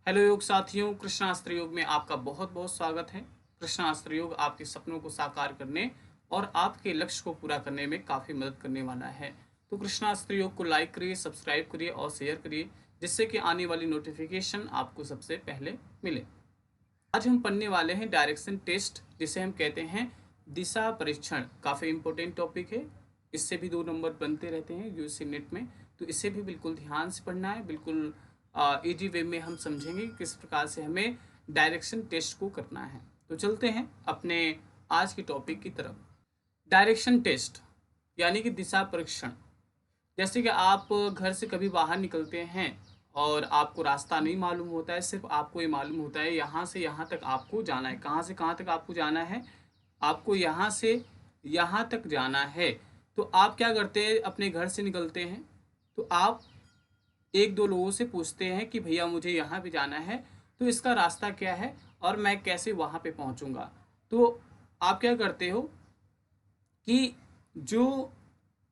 Hello योग साथियों, कृष्णास्त्र योग में आपका बहुत बहुत स्वागत है। कृष्णास्त्र योग आपके सपनों को साकार करने और आपके लक्ष्य को पूरा करने में काफ़ी मदद करने वाला है। तो कृष्णास्त्र योग को लाइक करिए, सब्सक्राइब करिए और शेयर करिए, जिससे कि आने वाली नोटिफिकेशन आपको सबसे पहले मिले। आज हम पढ़ने वाले हैं डायरेक्शन टेस्ट, जिसे हम कहते हैं दिशा परीक्षण। काफ़ी इंपॉर्टेंट टॉपिक है। इससे भी 2 नंबर बनते रहते हैं यूसी नेट में, तो इसे भी बिल्कुल ध्यान से पढ़ना है। बिल्कुल इजी वे में हम समझेंगे किस प्रकार से हमें डायरेक्शन टेस्ट को करना है। तो चलते हैं अपने आज की टॉपिक की तरफ। डायरेक्शन टेस्ट यानी कि दिशा परीक्षण। जैसे कि आप घर से कभी बाहर निकलते हैं और आपको रास्ता नहीं मालूम होता है, सिर्फ आपको ये मालूम होता है यहाँ से यहाँ तक आपको जाना है। कहाँ से कहाँ तक आपको जाना है? आपको यहाँ से यहाँ तक जाना है। तो आप क्या करते हैं? अपने घर से निकलते हैं तो आप एक दो लोगों से पूछते हैं कि भैया मुझे यहाँ पे जाना है, तो इसका रास्ता क्या है और मैं कैसे वहाँ पे पहुँचूँगा। तो आप क्या करते हो कि जो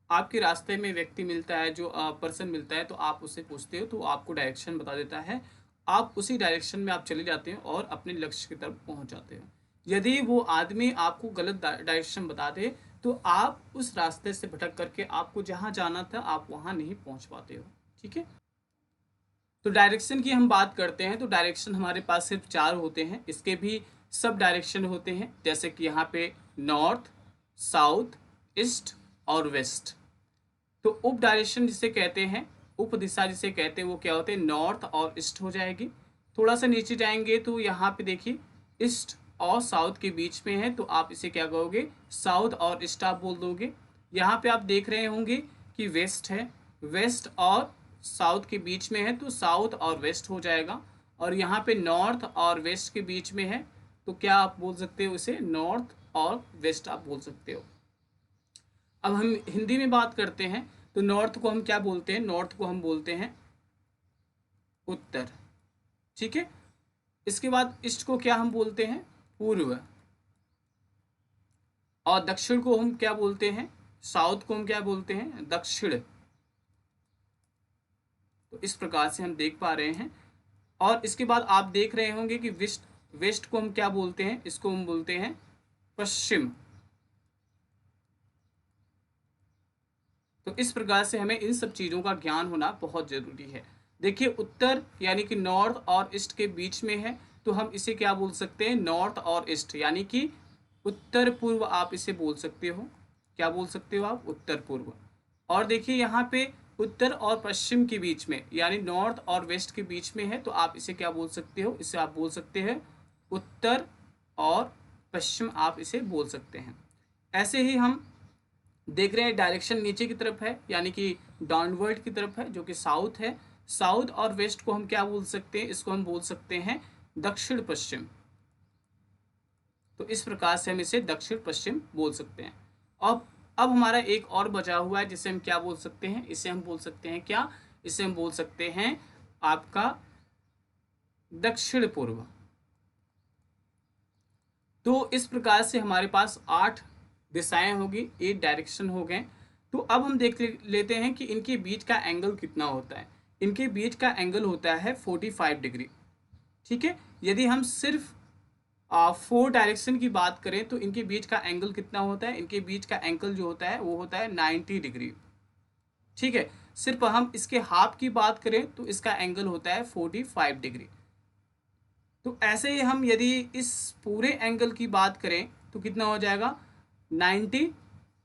आपके रास्ते में व्यक्ति मिलता है, जो पर्सन मिलता है, तो आप उससे पूछते हो तो आपको डायरेक्शन बता देता है। आप उसी डायरेक्शन में आप चले जाते हो और अपने लक्ष्य की तरफ पहुंच जाते हो। यदि वो आदमी आपको गलत डायरेक्शन बता दे तो आप उस रास्ते से भटक करके आपको जहाँ जाना था आप वहाँ नहीं पहुँच पाते हो। ठीक है। तो डायरेक्शन की हम बात करते हैं तो डायरेक्शन हमारे पास सिर्फ 4 होते हैं। इसके भी सब डायरेक्शन होते हैं, जैसे कि यहाँ पे नॉर्थ, साउथ, ईस्ट और वेस्ट। तो उप डायरेक्शन जिसे कहते हैं, उप दिशा जिसे कहते हैं, वो क्या होते हैं? नॉर्थ और ईस्ट हो जाएगी। थोड़ा सा नीचे जाएंगे तो यहाँ पे देखिए ईस्ट और साउथ के बीच में है, तो आप इसे क्या कहोगे? साउथ और ईस्ट आप बोल दोगे। यहाँ पे आप देख रहे होंगे कि वेस्ट है, वेस्ट और साउथ के बीच में है तो साउथ और वेस्ट हो जाएगा। और यहाँ पे नॉर्थ और वेस्ट के बीच में है तो क्या आप बोल सकते हो? इसे नॉर्थ और वेस्ट आप बोल सकते हो। अब हम हिंदी में बात करते हैं तो नॉर्थ को हम क्या बोलते हैं? नॉर्थ को हम बोलते हैं उत्तर। ठीक है। इसके बाद ईस्ट को क्या हम बोलते हैं? पूर्व। और दक्षिण को हम क्या बोलते हैं? साउथ को हम क्या बोलते हैं? दक्षिण। तो इस प्रकार से हम देख पा रहे हैं। और इसके बाद आप देख रहे होंगे कि वेस्ट, वेस्ट को हम क्या बोलते हैं? इसको हम बोलते हैं पश्चिम। तो इस प्रकार से हमें इन सब चीज़ों का ज्ञान होना बहुत ज़रूरी है। देखिए उत्तर यानी कि नॉर्थ और ईस्ट के बीच में है तो हम इसे क्या बोल सकते हैं? नॉर्थ और ईस्ट, यानी कि उत्तर पूर्व आप इसे बोल सकते हो। क्या बोल सकते हो आप? उत्तर पूर्व। और देखिए यहाँ पे उत्तर और पश्चिम के बीच में यानी नॉर्थ और वेस्ट के बीच में है तो आप इसे क्या बोल सकते हो? इसे आप बोल सकते हैं उत्तर और पश्चिम, आप इसे बोल सकते हैं। ऐसे ही हम देख रहे हैं डायरेक्शन नीचे की तरफ है, यानी कि डाउनवर्ड की तरफ है, जो कि साउथ है। साउथ और वेस्ट को हम क्या बोल सकते हैं? इसको हम बोल सकते हैं दक्षिण पश्चिम। तो इस प्रकार से हम इसे दक्षिण पश्चिम बोल सकते हैं। अब हमारा एक और बचा हुआ है जिसे हम क्या बोल सकते हैं? इसे हम बोल सकते हैं क्या? इसे हम बोल सकते हैं आपका दक्षिण पूर्व। तो इस प्रकार से हमारे पास 8 दिशाएं होगी, 8 डायरेक्शन हो गए। तो अब हम देख लेते हैं कि इनके बीच का एंगल कितना होता है। इनके बीच का एंगल होता है 45 डिग्री। ठीक है। यदि हम सिर्फ 4 डायरेक्शन की बात करें तो इनके बीच का एंगल कितना होता है? इनके बीच का एंगल जो होता है वो होता है 90 डिग्री। ठीक है। सिर्फ हम इसके हाफ की बात करें तो इसका एंगल होता है 45 डिग्री। तो ऐसे ही हम यदि इस पूरे एंगल की बात करें तो कितना हो जाएगा? 90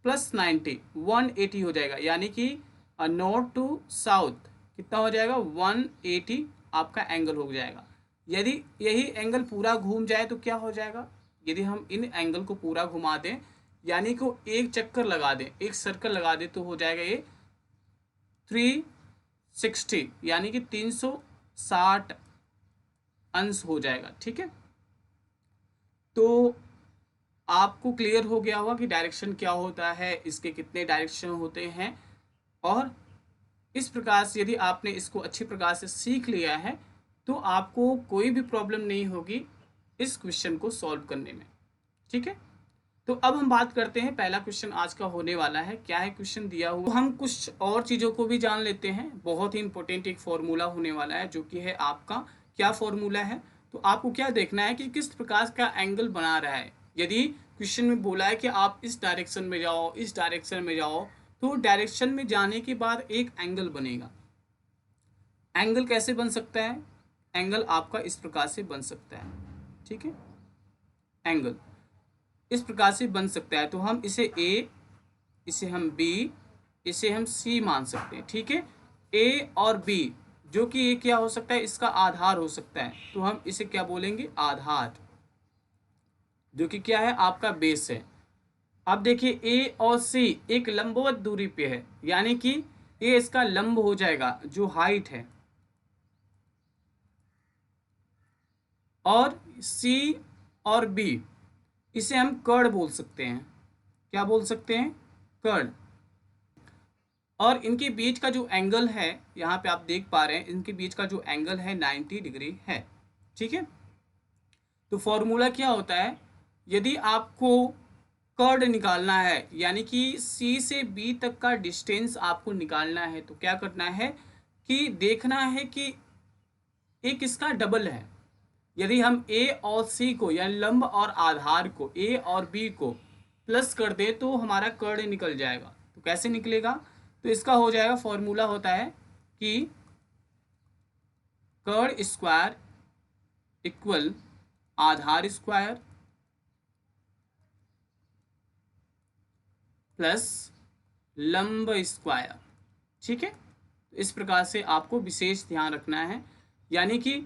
प्लस 90 180 हो जाएगा, यानी कि नॉर्थ टू साउथ कितना हो जाएगा? 180 आपका एंगल हो जाएगा। यदि यही एंगल पूरा घूम जाए तो क्या हो जाएगा? यदि हम इन एंगल को पूरा घुमा दें, यानी कि एक चक्कर लगा दें, एक सर्कल लगा दें, तो हो जाएगा ये 360, यानी कि 360 अंश हो जाएगा। ठीक है। तो आपको क्लियर हो गया होगा कि डायरेक्शन क्या होता है, इसके कितने डायरेक्शन होते हैं। और इस प्रकार से यदि आपने इसको अच्छी प्रकार से सीख लिया है तो आपको कोई भी प्रॉब्लम नहीं होगी इस क्वेश्चन को सॉल्व करने में। ठीक है। तो अब हम बात करते हैं, पहला क्वेश्चन आज का होने वाला है। क्या है क्वेश्चन दिया हुआ? तो हम कुछ और चीज़ों को भी जान लेते हैं। बहुत ही इंपॉर्टेंट एक फॉर्मूला होने वाला है जो कि है आपका क्या फॉर्मूला है। तो आपको क्या देखना है कि किस प्रकार का एंगल बना रहा है। यदि क्वेश्चन में बोला है कि आप इस डायरेक्शन में जाओ, इस डायरेक्शन में जाओ, तो डायरेक्शन में जाने के बाद एक एंगल बनेगा। एंगल कैसे बन सकता है? एंगल आपका इस प्रकार से बन सकता है, ठीक है। एंगल इस प्रकार से बन सकता है, तो हम इसे ए, इसे हम बी, इसे हम सी मान सकते हैं, ठीक है। ए और बी जो कि ये क्या हो सकता है, इसका आधार हो सकता है, तो हम इसे क्या बोलेंगे, आधार, जो कि क्या है, आपका बेस है। अब देखिए ए और सी एक लंबवत दूरी पे है, यानी कि ये इसका लंब हो जाएगा जो हाइट है, और सी और बी इसे हम कर्ण बोल सकते हैं। क्या बोल सकते हैं? कर्ण। और इनके बीच का जो एंगल है, यहाँ पे आप देख पा रहे हैं, इनके बीच का जो एंगल है 90 डिग्री है, ठीक है। तो फॉर्मूला क्या होता है, यदि आपको कर्ण निकालना है, यानी कि सी से बी तक का डिस्टेंस आपको निकालना है, तो क्या करना है कि देखना है कि एक इसका डबल है। यदि हम ए और सी को, यानी लंब और आधार को, ए और बी को प्लस कर दे तो हमारा कर्ण निकल जाएगा। तो कैसे निकलेगा? तो इसका हो जाएगा, फॉर्मूला होता है कि कर्ण स्क्वायर इक्वल आधार स्क्वायर प्लस लंब स्क्वायर, ठीक है। तो इस प्रकार से आपको विशेष ध्यान रखना है, यानी कि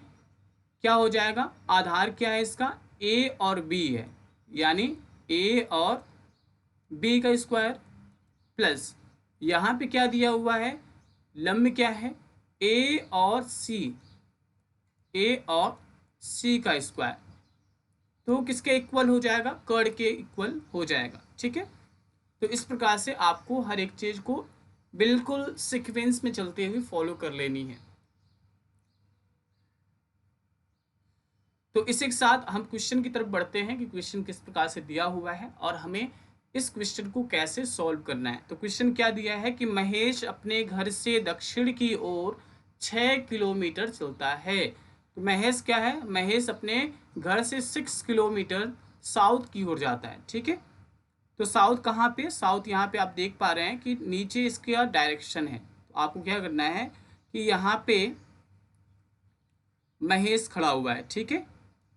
क्या हो जाएगा, आधार क्या है इसका, ए और बी है, यानी ए और बी का स्क्वायर प्लस यहाँ पे क्या दिया हुआ है, लंब क्या है, ए और सी, ए और सी का स्क्वायर, तो किसके इक्वल हो जाएगा, कर्ण के इक्वल हो जाएगा, ठीक है। तो इस प्रकार से आपको हर एक चीज को बिल्कुल सीक्वेंस में चलते हुए फॉलो कर लेनी है। तो इसी के साथ हम क्वेश्चन की तरफ बढ़ते हैं कि क्वेश्चन किस प्रकार से दिया हुआ है और हमें इस क्वेश्चन को कैसे सॉल्व करना है। तो क्वेश्चन क्या दिया है कि महेश अपने घर से दक्षिण की ओर 6 किलोमीटर चलता है। तो महेश क्या है, महेश अपने घर से 6 किलोमीटर साउथ की ओर जाता है, ठीक है। तो साउथ कहाँ पे, साउथ यहाँ पे आप देख पा रहे हैं कि नीचे इसका डायरेक्शन है। तो आपको क्या करना है कि यहाँ पे महेश खड़ा हुआ है, ठीक है।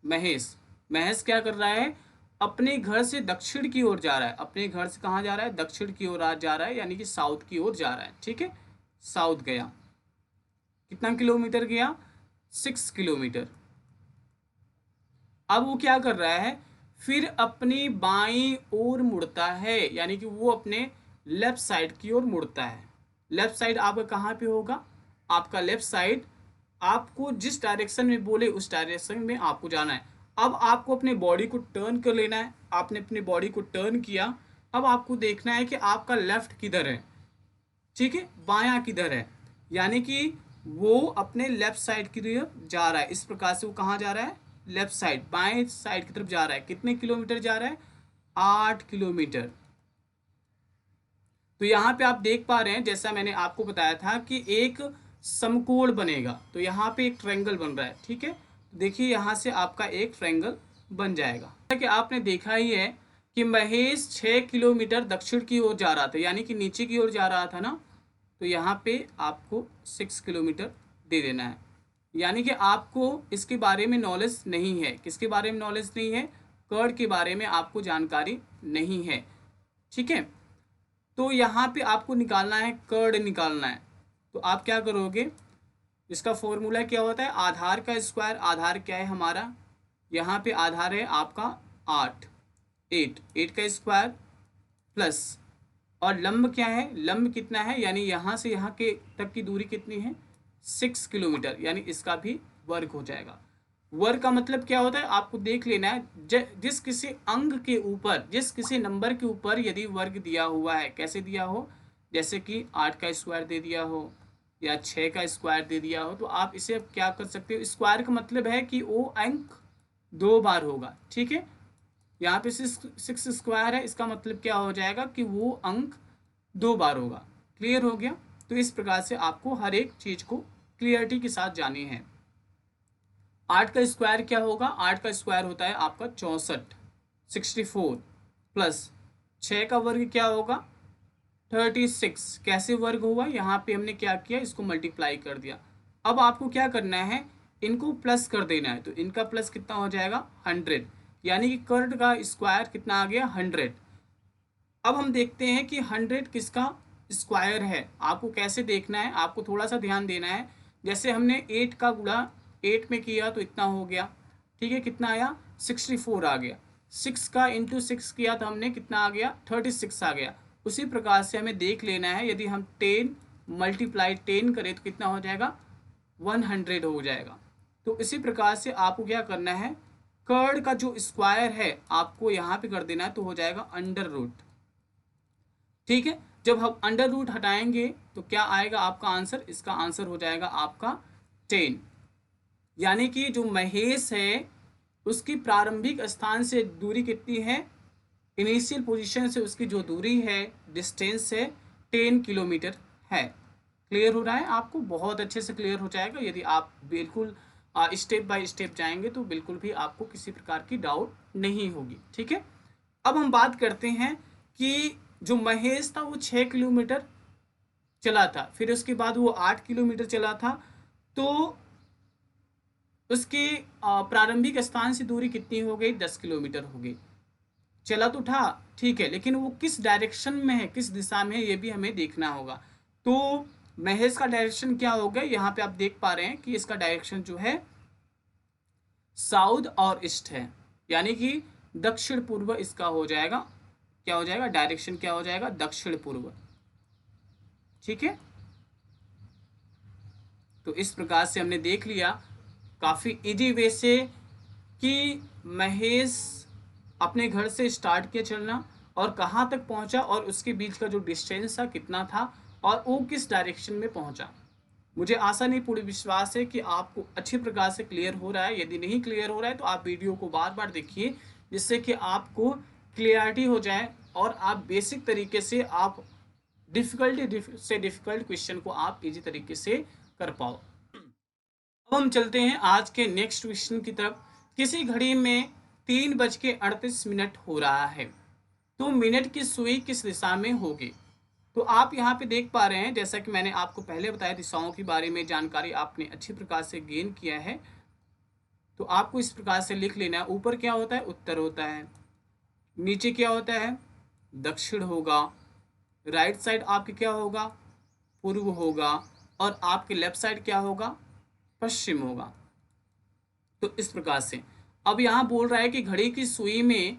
महेश महेश क्या कर रहा है, अपने घर से दक्षिण की ओर जा रहा है। अपने घर से कहाँ जा रहा है, दक्षिण की ओर जा रहा है, यानी कि साउथ की ओर जा रहा है, ठीक है। साउथ गया, कितना किलोमीटर गया, 6 किलोमीटर। अब वो क्या कर रहा है, फिर अपनी बाईं ओर मुड़ता है, यानी कि वो अपने लेफ्ट साइड की ओर मुड़ता है। लेफ्ट साइड आपका कहाँ पे होगा, आपका लेफ्ट साइड आपको जिस डायरेक्शन में बोले उस डायरेक्शन में आपको जाना है। अब आपको अपने बॉडी को टर्न कर लेना है। आपने अपनी बॉडी को टर्न किया, अब आपको देखना है कि आपका लेफ्ट किधर है, ठीक है, बायां किधर है, यानी कि वो अपने लेफ्ट साइड की तरफ जा रहा है। इस प्रकार से वो कहाँ जा रहा है, लेफ्ट साइड, बाएं साइड की तरफ जा रहा है। कितने किलोमीटर जा रहा है, 8 किलोमीटर। तो यहाँ पे आप देख पा रहे हैं, जैसा मैंने आपको बताया था कि एक समकोण बनेगा, तो यहाँ पे एक ट्रायंगल बन रहा है, ठीक है। देखिए यहाँ से आपका एक ट्रायंगल बन जाएगा। कि आपने देखा ही है कि महेश 6 किलोमीटर दक्षिण की ओर जा रहा था, यानी कि नीचे की ओर जा रहा था ना, तो यहाँ पे आपको 6 किलोमीटर दे देना है। यानी कि आपको इसके बारे में नॉलेज नहीं है। किसके बारे में नॉलेज नहीं है, कर्ण के बारे में आपको जानकारी नहीं है, ठीक है। तो यहाँ पे आपको निकालना है, कर्ण निकालना है। तो आप क्या करोगे, इसका फॉर्मूला क्या होता है, आधार का स्क्वायर। आधार क्या है हमारा, यहाँ पे आधार है आपका 8, 8 का स्क्वायर प्लस, और लंब क्या है, लंब कितना है, यानी यहाँ से यहाँ के तक की दूरी कितनी है, 6 किलोमीटर, यानी इसका भी वर्ग हो जाएगा। वर्ग का मतलब क्या होता है, आपको देख लेना है, जिस किसी अंक के ऊपर, जिस किसी नंबर के ऊपर यदि वर्ग दिया हुआ है, कैसे दिया हो, जैसे कि 8 का स्क्वायर दे दिया हो या 6 का स्क्वायर दे दिया हो, तो आप इसे क्या कर सकते हो, स्क्वायर का मतलब है कि वो अंक 2 बार होगा, ठीक है। यहाँ पे 6 स्क्वायर है, इसका मतलब क्या हो जाएगा कि वो अंक 2 बार होगा। क्लियर हो गया। तो इस प्रकार से आपको हर एक चीज को क्लियरिटी के साथ जानी है। 8 का स्क्वायर क्या होगा, 8 का स्क्वायर होता है आपका 64, 64 प्लस 6 का वर्ग क्या होगा 36। कैसे वर्ग हुआ, यहाँ पे हमने क्या किया, इसको मल्टीप्लाई कर दिया। अब आपको क्या करना है, इनको प्लस कर देना है, तो इनका प्लस कितना हो जाएगा 100, यानी कि कर्ड का स्क्वायर कितना आ गया 100। अब हम देखते हैं कि 100 किसका स्क्वायर है। आपको कैसे देखना है, आपको थोड़ा सा ध्यान देना है। जैसे हमने 8 का गुणा 8 में किया तो इतना हो गया, ठीक है, कितना आया 64 आ गया। 6 का इंटू 6 किया तो हमने कितना आ गया 36 आ गया। उसी प्रकार से हमें देख लेना है, यदि हम 10 मल्टीप्लाई 10 करें तो कितना हो जाएगा 100 हो जाएगा। तो इसी प्रकार से आपको क्या करना है, कर्ड का जो स्क्वायर है आपको यहाँ पे कर देना है, तो हो जाएगा अंडर रूट। ठीक है, जब हम अंडर रूट हटाएंगे तो क्या आएगा आपका आंसर, इसका आंसर हो जाएगा आपका 10। यानी कि जो महेश है उसकी प्रारंभिक स्थान से दूरी कितनी है, इनिशियल पोजीशन से उसकी जो दूरी है, डिस्टेंस है 10 किलोमीटर है। क्लियर हो रहा है आपको, बहुत अच्छे से क्लियर हो जाएगा। यदि आप बिल्कुल स्टेप बाय स्टेप जाएंगे तो बिल्कुल भी आपको किसी प्रकार की डाउट नहीं होगी। ठीक है, अब हम बात करते हैं कि जो महेश था वो 6 किलोमीटर चला था, फिर उसके बाद वो 8 किलोमीटर चला था, तो उसके प्रारंभिक स्थान से दूरी कितनी हो गई 10 किलोमीटर हो गई। चला तो था, ठीक है, लेकिन वो किस डायरेक्शन में है, किस दिशा में है, ये भी हमें देखना होगा। तो महेश का डायरेक्शन क्या होगा, यहाँ पे आप देख पा रहे हैं कि इसका डायरेक्शन जो है साउथ और ईस्ट है, यानी कि दक्षिण पूर्व इसका हो जाएगा। क्या हो जाएगा, डायरेक्शन क्या हो जाएगा दक्षिण पूर्व। ठीक है, तो इस प्रकार से हमने देख लिया काफ़ी इजी वे से कि महेश अपने घर से स्टार्ट किया चलना और कहाँ तक पहुँचा और उसके बीच का जो डिस्टेंस था कितना था और वो किस डायरेक्शन में पहुँचा। मुझे आशा नहीं पूरी विश्वास है कि आपको अच्छी प्रकार से क्लियर हो रहा है। यदि नहीं क्लियर हो रहा है तो आप वीडियो को बार बार देखिए, जिससे कि आपको क्लियरिटी हो जाए और आप बेसिक तरीके से आप डिफ़िकल्ट क्वेश्चन को आप इजी तरीके से कर पाओ। अब हम चलते हैं आज के नेक्स्ट क्वेश्चन की तरफ। किसी घड़ी में 3:38 हो रहा है, तो मिनट की सुई किस दिशा में होगी। तो आप यहाँ पे देख पा रहे हैं, जैसा कि मैंने आपको पहले बताया दिशाओं के बारे में जानकारी आपने अच्छी प्रकार से गेन किया है। तो आपको इस प्रकार से लिख लेना है, ऊपर क्या होता है उत्तर होता है, नीचे क्या होता है दक्षिण होगा, राइट साइड आपके क्या होगा पूर्व होगा और आपके लेफ्ट साइड क्या होगा पश्चिम होगा। तो इस प्रकार से अब यहाँ बोल रहा है कि घड़ी की सुई में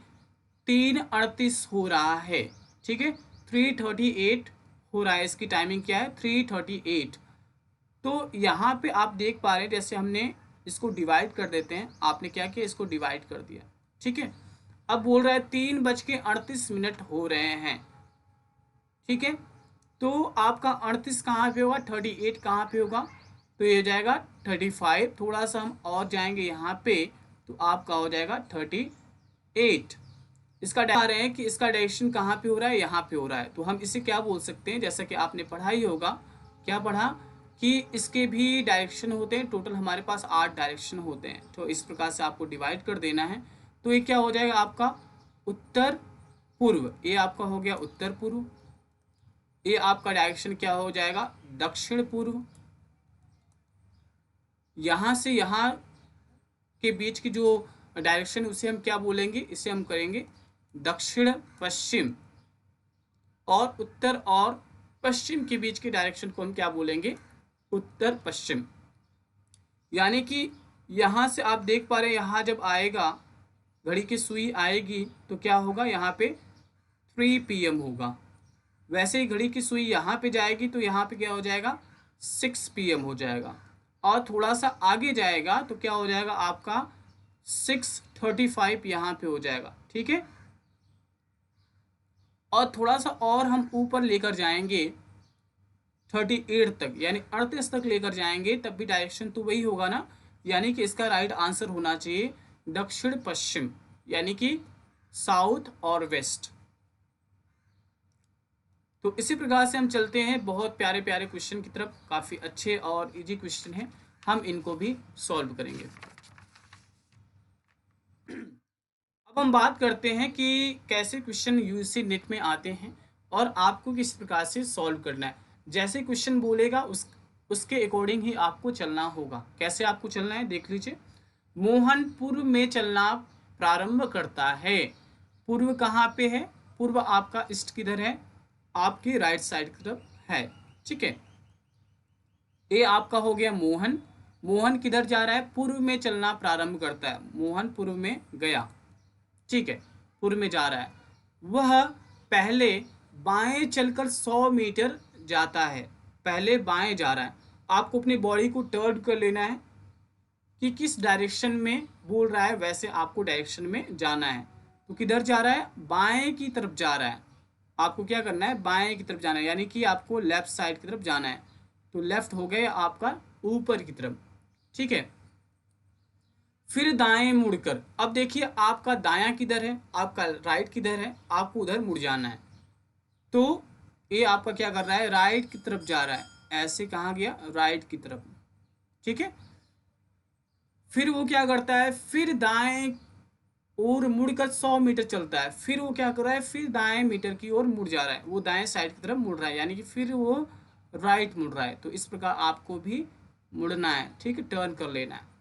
3:38 हो रहा है। ठीक है, 3:38 हो रहा है, इसकी टाइमिंग क्या है 3:38। तो यहाँ पे आप देख पा रहे हैं, जैसे हमने इसको डिवाइड कर देते हैं, आपने क्या किया इसको डिवाइड कर दिया। ठीक है, अब बोल रहा है 3:38 हो रहे हैं। ठीक है, तो आपका 38 कहाँ पे होगा 38 कहाँ पे होगा, तो ये हो जाएगा 35। थोड़ा सा हम और जाएंगे यहाँ पे तो आपका हो जाएगा 38। इसका आ रहे हैं कि इसका डायरेक्शन कहाँ पे हो रहा है, यहाँ पे हो रहा है। तो हम इसे क्या बोल सकते हैं, जैसा कि आपने पढ़ा ही होगा, क्या पढ़ा कि इसके भी डायरेक्शन होते हैं। टोटल हमारे पास 8 डायरेक्शन होते हैं, तो इस प्रकार से आपको डिवाइड कर देना है। तो ये क्या हो जाएगा आपका उत्तर पूर्व, ये आपका हो गया उत्तर पूर्व, ये आपका डायरेक्शन क्या हो जाएगा दक्षिण पूर्व। यहाँ से यहाँ के बीच की जो डायरेक्शन उसे हम क्या बोलेंगे, इसे हम करेंगे दक्षिण पश्चिम, और उत्तर और पश्चिम के बीच की डायरेक्शन को हम क्या बोलेंगे उत्तर पश्चिम। यानी कि यहाँ से आप देख पा रहे हैं, यहाँ जब आएगा घड़ी की सुई आएगी तो क्या होगा यहाँ पे 3 PM होगा। वैसे ही घड़ी की सुई यहाँ पे जाएगी तो यहाँ पे क्या हो जाएगा 6 PM हो जाएगा, और थोड़ा सा आगे जाएगा तो क्या हो जाएगा आपका 6:35 यहाँ पे हो जाएगा। ठीक है, और थोड़ा सा और हम ऊपर लेकर जाएंगे 38 तक, यानी 38 तक लेकर जाएंगे, तब भी डायरेक्शन तो वही होगा ना। यानी कि इसका राइट आंसर होना चाहिए दक्षिण पश्चिम, यानी कि साउथ और वेस्ट। तो इसी प्रकार से हम चलते हैं बहुत प्यारे प्यारे क्वेश्चन की तरफ, काफ़ी अच्छे और इजी क्वेश्चन हैं, हम इनको भी सॉल्व करेंगे। अब हम बात करते हैं कि कैसे क्वेश्चन यूजीसी नेट में आते हैं और आपको किस प्रकार से सॉल्व करना है। जैसे क्वेश्चन बोलेगा उसके अकॉर्डिंग ही आपको चलना होगा। कैसे आपको चलना है देख लीजिए। मोहन पूर्व में चलना प्रारंभ करता है। पूर्व कहाँ पे है? पूर्व आपका ईस्ट किधर है? आपकी राइट साइड की तरफ है। ठीक है, ये आपका हो गया मोहन। मोहन किधर जा रहा है? पूर्व में चलना प्रारंभ करता है। मोहन पूर्व में गया। ठीक है, पूर्व में जा रहा है। वह पहले बाएं चलकर 100 मीटर जाता है। पहले बाएं जा रहा है। आपको अपनी बॉडी को टर्न कर लेना है कि किस डायरेक्शन में बोल रहा है वैसे आपको डायरेक्शन में जाना है। तो किधर जा रहा है? बाएं की तरफ जा रहा है। आपको क्या करना है? बाएं की तरफ जाना है, यानी कि आपको लेफ्ट साइड की तरफ जाना है। तो लेफ्ट हो गया आपका ऊपर की तरफ। ठीक है, फिर दाएं मुड़कर, अब देखिए आपका दायां किधर है, आपका राइट किधर है, आपको उधर मुड़ जाना है। तो ये आपका क्या कर रहा है? राइट की तरफ जा रहा है। ऐसे कहाँ गया? राइट की तरफ। ठीक है, फिर वो क्या करता है? फिर दाएं और मुड़कर 100 मीटर चलता है। फिर वो क्या कर रहा है? फिर दाएं मीटर की ओर मुड़ जा रहा है। वो दाएं साइड की तरफ मुड़ रहा है, यानी कि फिर वो राइट मुड़ रहा है। तो इस प्रकार आपको भी मुड़ना है। ठीक है, टर्न कर लेना है।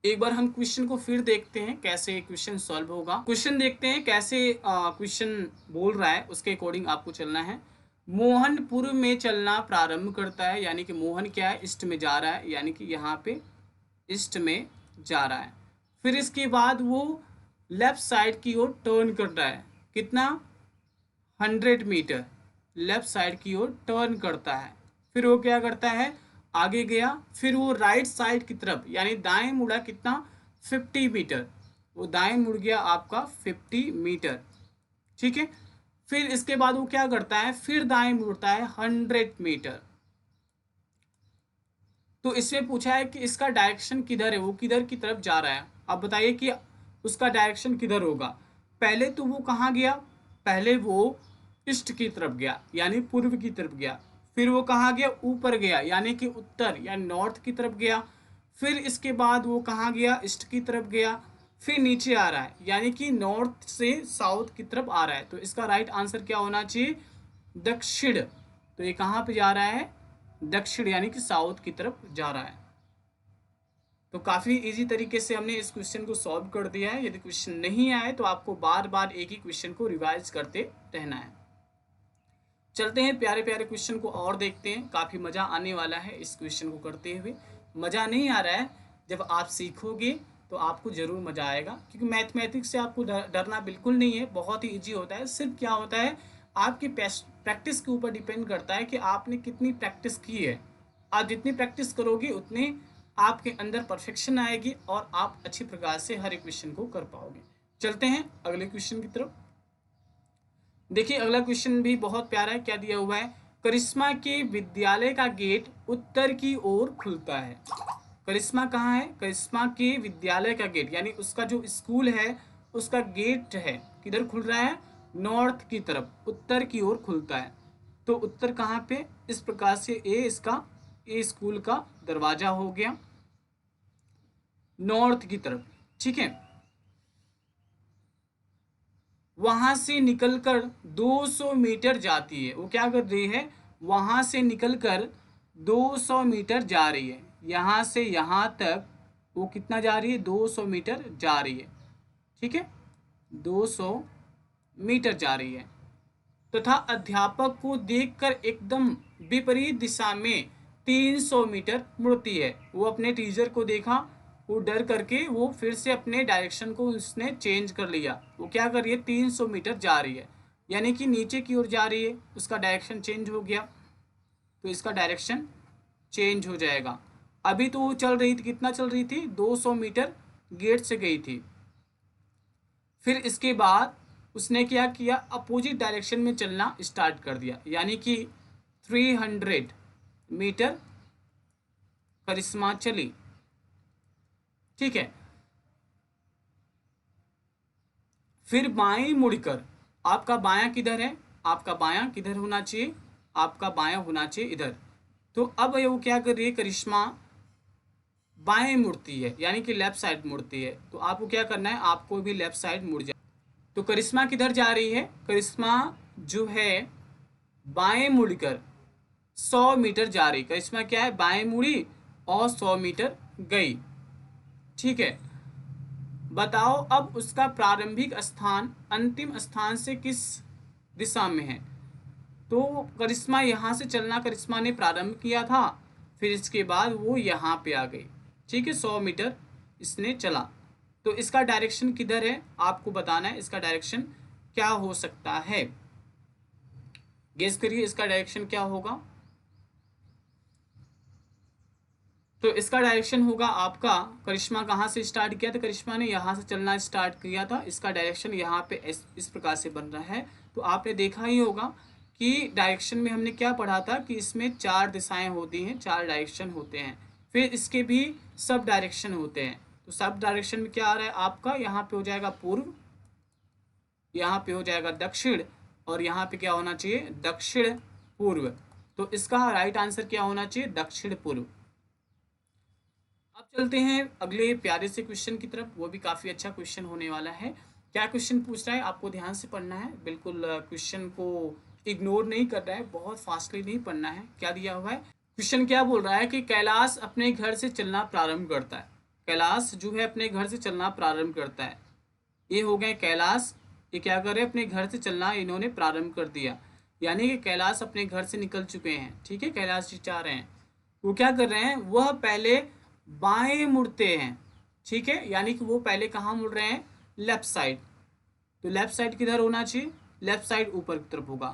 एक बार हम क्वेश्चन को फिर देखते हैं कैसे क्वेश्चन सॉल्व होगा। क्वेश्चन देखते हैं कैसे क्वेश्चन बोल रहा है, उसके अकॉर्डिंग आपको चलना है। मोहन पूर्व में चलना प्रारंभ करता है, यानी कि मोहन क्या है? ईस्ट में जा रहा है, यानी कि यहाँ पे ईस्ट में जा रहा है। फिर इसके बाद वो लेफ्ट साइड की ओर टर्न कर रहा है। कितना? 100 मीटर लेफ्ट साइड की ओर टर्न करता है। फिर वो क्या करता है? आगे गया। फिर वो राइट साइड की तरफ यानी दाएं मुड़ा। कितना? 50 मीटर। वो दाएं मुड़ गया आपका 50 मीटर। ठीक है, फिर इसके बाद वो क्या करता है? फिर दाएं मुड़ता है 100 मीटर। तो इसमें पूछा है कि इसका डायरेक्शन किधर है, वो किधर की तरफ जा रहा है। अब बताइए कि उसका डायरेक्शन किधर होगा। पहले तो वो कहाँ गया? पहले वो ईस्ट की तरफ गया, यानी पूर्व की तरफ गया। फिर वो कहाँ गया? ऊपर गया, यानी कि उत्तर या नॉर्थ की तरफ गया। फिर इसके बाद वो कहाँ गया? ईस्ट की तरफ गया। फिर नीचे आ रहा है, यानी कि नॉर्थ से साउथ की तरफ आ रहा है। तो इसका राइट आंसर क्या होना चाहिए? दक्षिण। तो ये कहाँ पे जा रहा है? दक्षिण, यानी कि साउथ की तरफ जा रहा है। तो काफ़ी इजी तरीके से हमने इस क्वेश्चन को सॉल्व कर दिया है। यदि क्वेश्चन नहीं आए तो आपको बार बार एक ही क्वेश्चन को रिवाइज करते रहना है। चलते हैं प्यारे प्यारे क्वेश्चन को और देखते हैं। काफ़ी मज़ा आने वाला है इस क्वेश्चन को करते हुए। मज़ा नहीं आ रहा है, जब आप सीखोगे तो आपको ज़रूर मज़ा आएगा, क्योंकि मैथमेटिक्स से आपको डरना बिल्कुल नहीं है। बहुत ही ईजी होता है। सिर्फ क्या होता है, आपकी प्रैक्टिस के ऊपर डिपेंड करता है कि आपने कितनी प्रैक्टिस की है। आप जितनी प्रैक्टिस करोगे उतनी आपके अंदर परफेक्शन आएगी और आप अच्छी प्रकार से हर एक क्वेश्चन को कर पाओगे। चलते हैं अगले क्वेश्चन की तरफ। देखिए अगला क्वेश्चन भी बहुत प्यारा है। क्या दिया हुआ है? करिश्मा के विद्यालय का गेट उत्तर की ओर खुलता है। करिश्मा कहाँ है? करिश्मा के विद्यालय का गेट यानी उसका जो स्कूल है उसका गेट है, किधर खुल रहा है? नॉर्थ की तरफ, उत्तर की ओर खुलता है। तो उत्तर कहाँ पे? इस प्रकार से ए स्कूल का दरवाजा हो गया नॉर्थ की तरफ। ठीक है, वहां से निकलकर 200 मीटर जाती है। वो क्या कर रही है? वहां से निकलकर 200 मीटर जा रही है। यहाँ से यहाँ तक वो कितना जा रही है? 200 मीटर जा रही है। ठीक है, 200 मीटर जा रही है तथा अध्यापक को देखकर एकदम विपरीत दिशा में 300 मीटर मुड़ती है। वो अपने टीचर को देखा, वो डर करके वो फिर से अपने डायरेक्शन को उसने चेंज कर लिया। वो क्या कर रही है? 300 मीटर जा रही है, यानी कि नीचे की ओर जा रही है। उसका डायरेक्शन चेंज हो गया, तो इसका डायरेक्शन चेंज हो जाएगा। अभी तो वो चल रही थी, कितना चल रही थी? 200 मीटर गेट से गई थी। फिर इसके बाद उसने क्या किया? अपोजिट डायरेक्शन में चलना स्टार्ट कर दिया, यानी कि 300 मीटर करिश्मा चली। ठीक है, फिर बाएं मुड़कर, आपका बायां किधर है? आपका बायां किधर होना चाहिए? आपका बायां होना चाहिए इधर। तो अब वो क्या कर रही है? करिश्मा बाएं मुड़ती है, यानी कि लेफ्ट साइड मुड़ती है। तो आपको क्या करना है, आपको भी लेफ्ट साइड मुड़ जा। तो करिश्मा किधर जा रही है, करिश्मा जो है बाएं मुड़कर 100 मीटर जा रही। करिश्मा क्या है, बाएं मुड़ी और 100 मीटर गई। ठीक है, बताओ अब उसका प्रारंभिक स्थान अंतिम स्थान से किस दिशा में है। तो करिश्मा यहाँ से चलना करिश्मा ने प्रारंभ किया था, फिर इसके बाद वो यहाँ पे आ गई। ठीक है, 100 मीटर इसने चला। तो इसका डायरेक्शन किधर है आपको बताना है, इसका डायरेक्शन क्या हो सकता है, गेस करिए इसका डायरेक्शन क्या होगा। तो इसका डायरेक्शन होगा आपका, करिश्मा कहाँ से स्टार्ट किया था, करिश्मा ने यहाँ से चलना स्टार्ट किया था। इसका डायरेक्शन यहाँ पे इस प्रकार से बन रहा है। तो आपने देखा ही होगा कि डायरेक्शन में हमने क्या पढ़ा था कि इसमें 4 दिशाएं होती हैं, 4 डायरेक्शन होते हैं, फिर इसके भी सब डायरेक्शन होते हैं। तो सब डायरेक्शन में क्या आ रहा है आपका, यहाँ पे हो जाएगा पूर्व, यहाँ पे हो जाएगा दक्षिण, और यहाँ पे क्या होना चाहिए, दक्षिण पूर्व। तो इसका राइट आंसर क्या होना चाहिए, दक्षिण पूर्व। अब चलते हैं अगले प्यारे से क्वेश्चन की तरफ, वो भी काफ़ी अच्छा क्वेश्चन होने वाला है। क्या क्वेश्चन पूछ रहा है आपको ध्यान से पढ़ना है, बिल्कुल क्वेश्चन को इग्नोर नहीं कर रहा है, बहुत फास्टली नहीं पढ़ना है। क्या दिया हुआ है क्वेश्चन, क्या बोल रहा है कि कैलाश अपने घर से चलना प्रारंभ करता है। कैलाश जो है अपने घर से चलना प्रारंभ करता है। ये हो गए कैलाश, ये क्या कर रहे हैं, अपने घर से चलना इन्होंने प्रारंभ कर दिया, यानी कि कैलाश अपने घर से निकल चुके हैं। ठीक है, कैलाश जी चाह रहे हैं, वो क्या कर रहे हैं, वह पहले बाएं मुड़ते हैं। ठीक है, यानी कि वो पहले कहाँ मुड़ रहे हैं, लेफ्ट साइड। तो लेफ्ट साइड किधर होना चाहिए, लेफ्ट साइड ऊपर की तरफ होगा।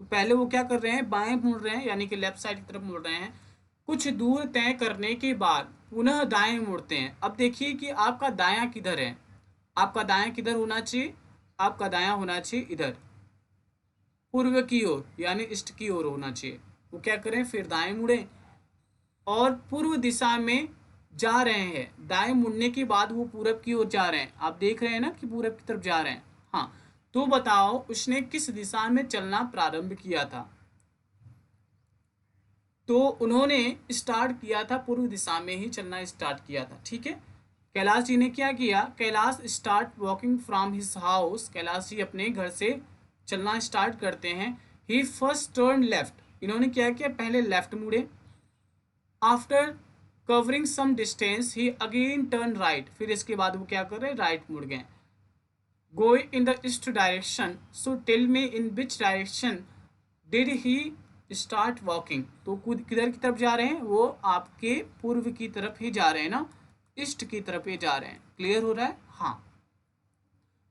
तो पहले वो क्या कर रहे हैं, बाएं मुड़ रहे हैं, यानी कि लेफ्ट साइड की तरफ मुड़ रहे हैं। कुछ दूर तय करने के बाद पुनः दाएं मुड़ते हैं। अब देखिए कि आपका दायां किधर है, आपका दायां किधर होना चाहिए, आपका दायां होना चाहिए इधर पूर्व की ओर, यानी ईस्ट की ओर होना चाहिए। वो क्या करें, फिर दाएं मुड़े और पूर्व दिशा में जा रहे हैं। दाएं मुड़ने के बाद वो पूरब की ओर जा रहे हैं, आप देख रहे हैं ना कि पूरब की तरफ जा रहे हैं। हाँ, तो बताओ उसने किस दिशा में चलना प्रारंभ किया था। तो उन्होंने स्टार्ट किया था पूर्व दिशा में ही चलना स्टार्ट किया था। ठीक है, कैलाश जी ने क्या किया, Kailash start walking from his house. Kailash ji अपने घर से चलना स्टार्ट करते हैं। ही फर्स्ट टर्न लेफ्ट, इन्होंने क्या किया, पहले लेफ्ट मुड़े। आफ्टर कवरिंग सम डिस्टेंस ही अगेन टर्न राइट, फिर इसके बाद वो क्या कर रहे हैं, राइट मुड़ गए। Going in the east direction, so tell me in which direction did he start walking. तो किधर की तरफ जा रहे हैं, वो आपके पूर्व की तरफ ही जा रहे हैं ना, ईस्ट की तरफ ही जा रहे हैं। क्लियर हो रहा है, हाँ।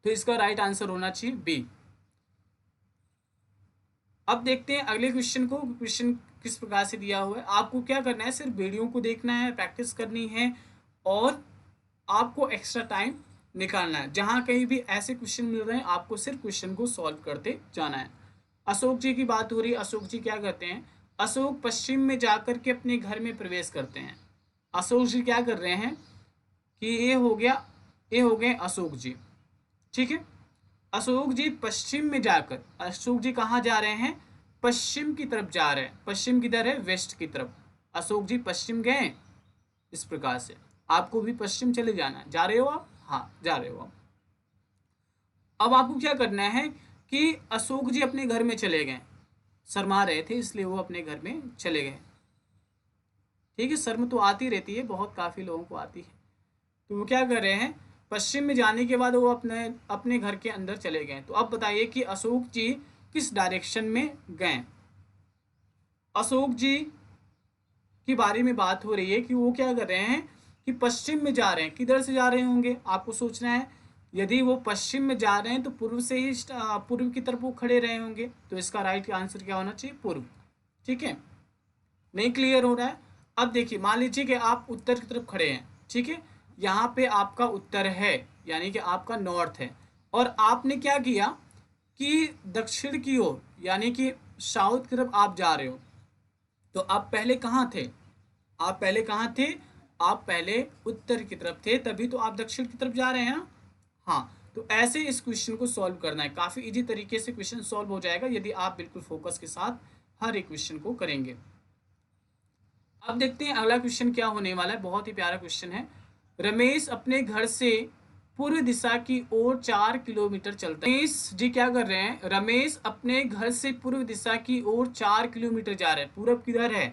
तो इसका राइट आंसर होना चाहिए बी। अब देखते हैं अगले क्वेश्चन को, क्वेश्चन किस प्रकार से दिया हुआ है। आपको क्या करना है, सिर्फ वीडियो को देखना है, प्रैक्टिस करनी है, और आपको एक्स्ट्रा टाइम निकालना है। जहाँ कहीं भी ऐसे क्वेश्चन मिल रहे हैं आपको सिर्फ क्वेश्चन को सॉल्व करते जाना है। अशोक जी की बात हो रही है, अशोक जी क्या करते हैं, अशोक पश्चिम में जाकर के अपने घर में प्रवेश करते हैं। अशोक जी क्या कर रहे हैं कि ये हो गया, ये हो गए अशोक जी। ठीक है, अशोक जी पश्चिम में जाकर, अशोक जी कहाँ जा रहे हैं, पश्चिम की तरफ जा रहे हैं। पश्चिम किधर है, वेस्ट की तरफ। अशोक जी पश्चिम गए, इस प्रकार से आपको भी पश्चिम चले जाना है। जा रहे हो आप, हाँ जा रहे हो आप। अब आपको क्या करना है कि अशोक जी अपने घर में चले गए, शर्मा रहे थे इसलिए वो अपने घर में चले गए। ठीक है, शर्म तो आती रहती है, बहुत काफ़ी लोगों को आती है। तो वो क्या कर रहे हैं, पश्चिम में जाने के बाद वो अपने अपने घर के अंदर चले गए। तो अब बताइए कि अशोक जी किस डायरेक्शन में गए। अशोक जी के बारे में बात हो रही है कि वो क्या कर रहे हैं कि पश्चिम में जा रहे हैं। किधर से जा रहे होंगे आपको सोचना है, यदि वो पश्चिम में जा रहे हैं तो पूर्व से ही पूर्व की तरफ वो खड़े रहे होंगे। तो इसका राइट आंसर क्या होना चाहिए, पूर्व। ठीक है, नहीं क्लियर हो रहा है। अब देखिए, मान लीजिए कि आप उत्तर की तरफ खड़े हैं। ठीक है, यहाँ पे आपका उत्तर है, यानी कि आपका नॉर्थ है, और आपने क्या किया कि दक्षिण की ओर यानी कि साउथ की तरफ आप जा रहे हो। तो आप पहले कहाँ थे, आप पहले कहाँ थे, आप पहले उत्तर की तरफ थे, तभी तो आप दक्षिण की तरफ जा रहे हैं ना। हाँ, तो ऐसे इस क्वेश्चन को सॉल्व करना है। काफ़ी इजी तरीके से क्वेश्चन सॉल्व हो जाएगा यदि आप बिल्कुल फोकस के साथ हर एक क्वेश्चन को करेंगे। अब देखते हैं अगला क्वेश्चन क्या होने वाला है। बहुत ही प्यारा क्वेश्चन है। रमेश अपने घर से पूर्व दिशा की ओर 4 किलोमीटर चलता है। रमेश जी क्या कर रहे हैं, रमेश अपने घर से पूर्व दिशा की ओर 4 किलोमीटर जा रहे हैं। पूरब किधर है,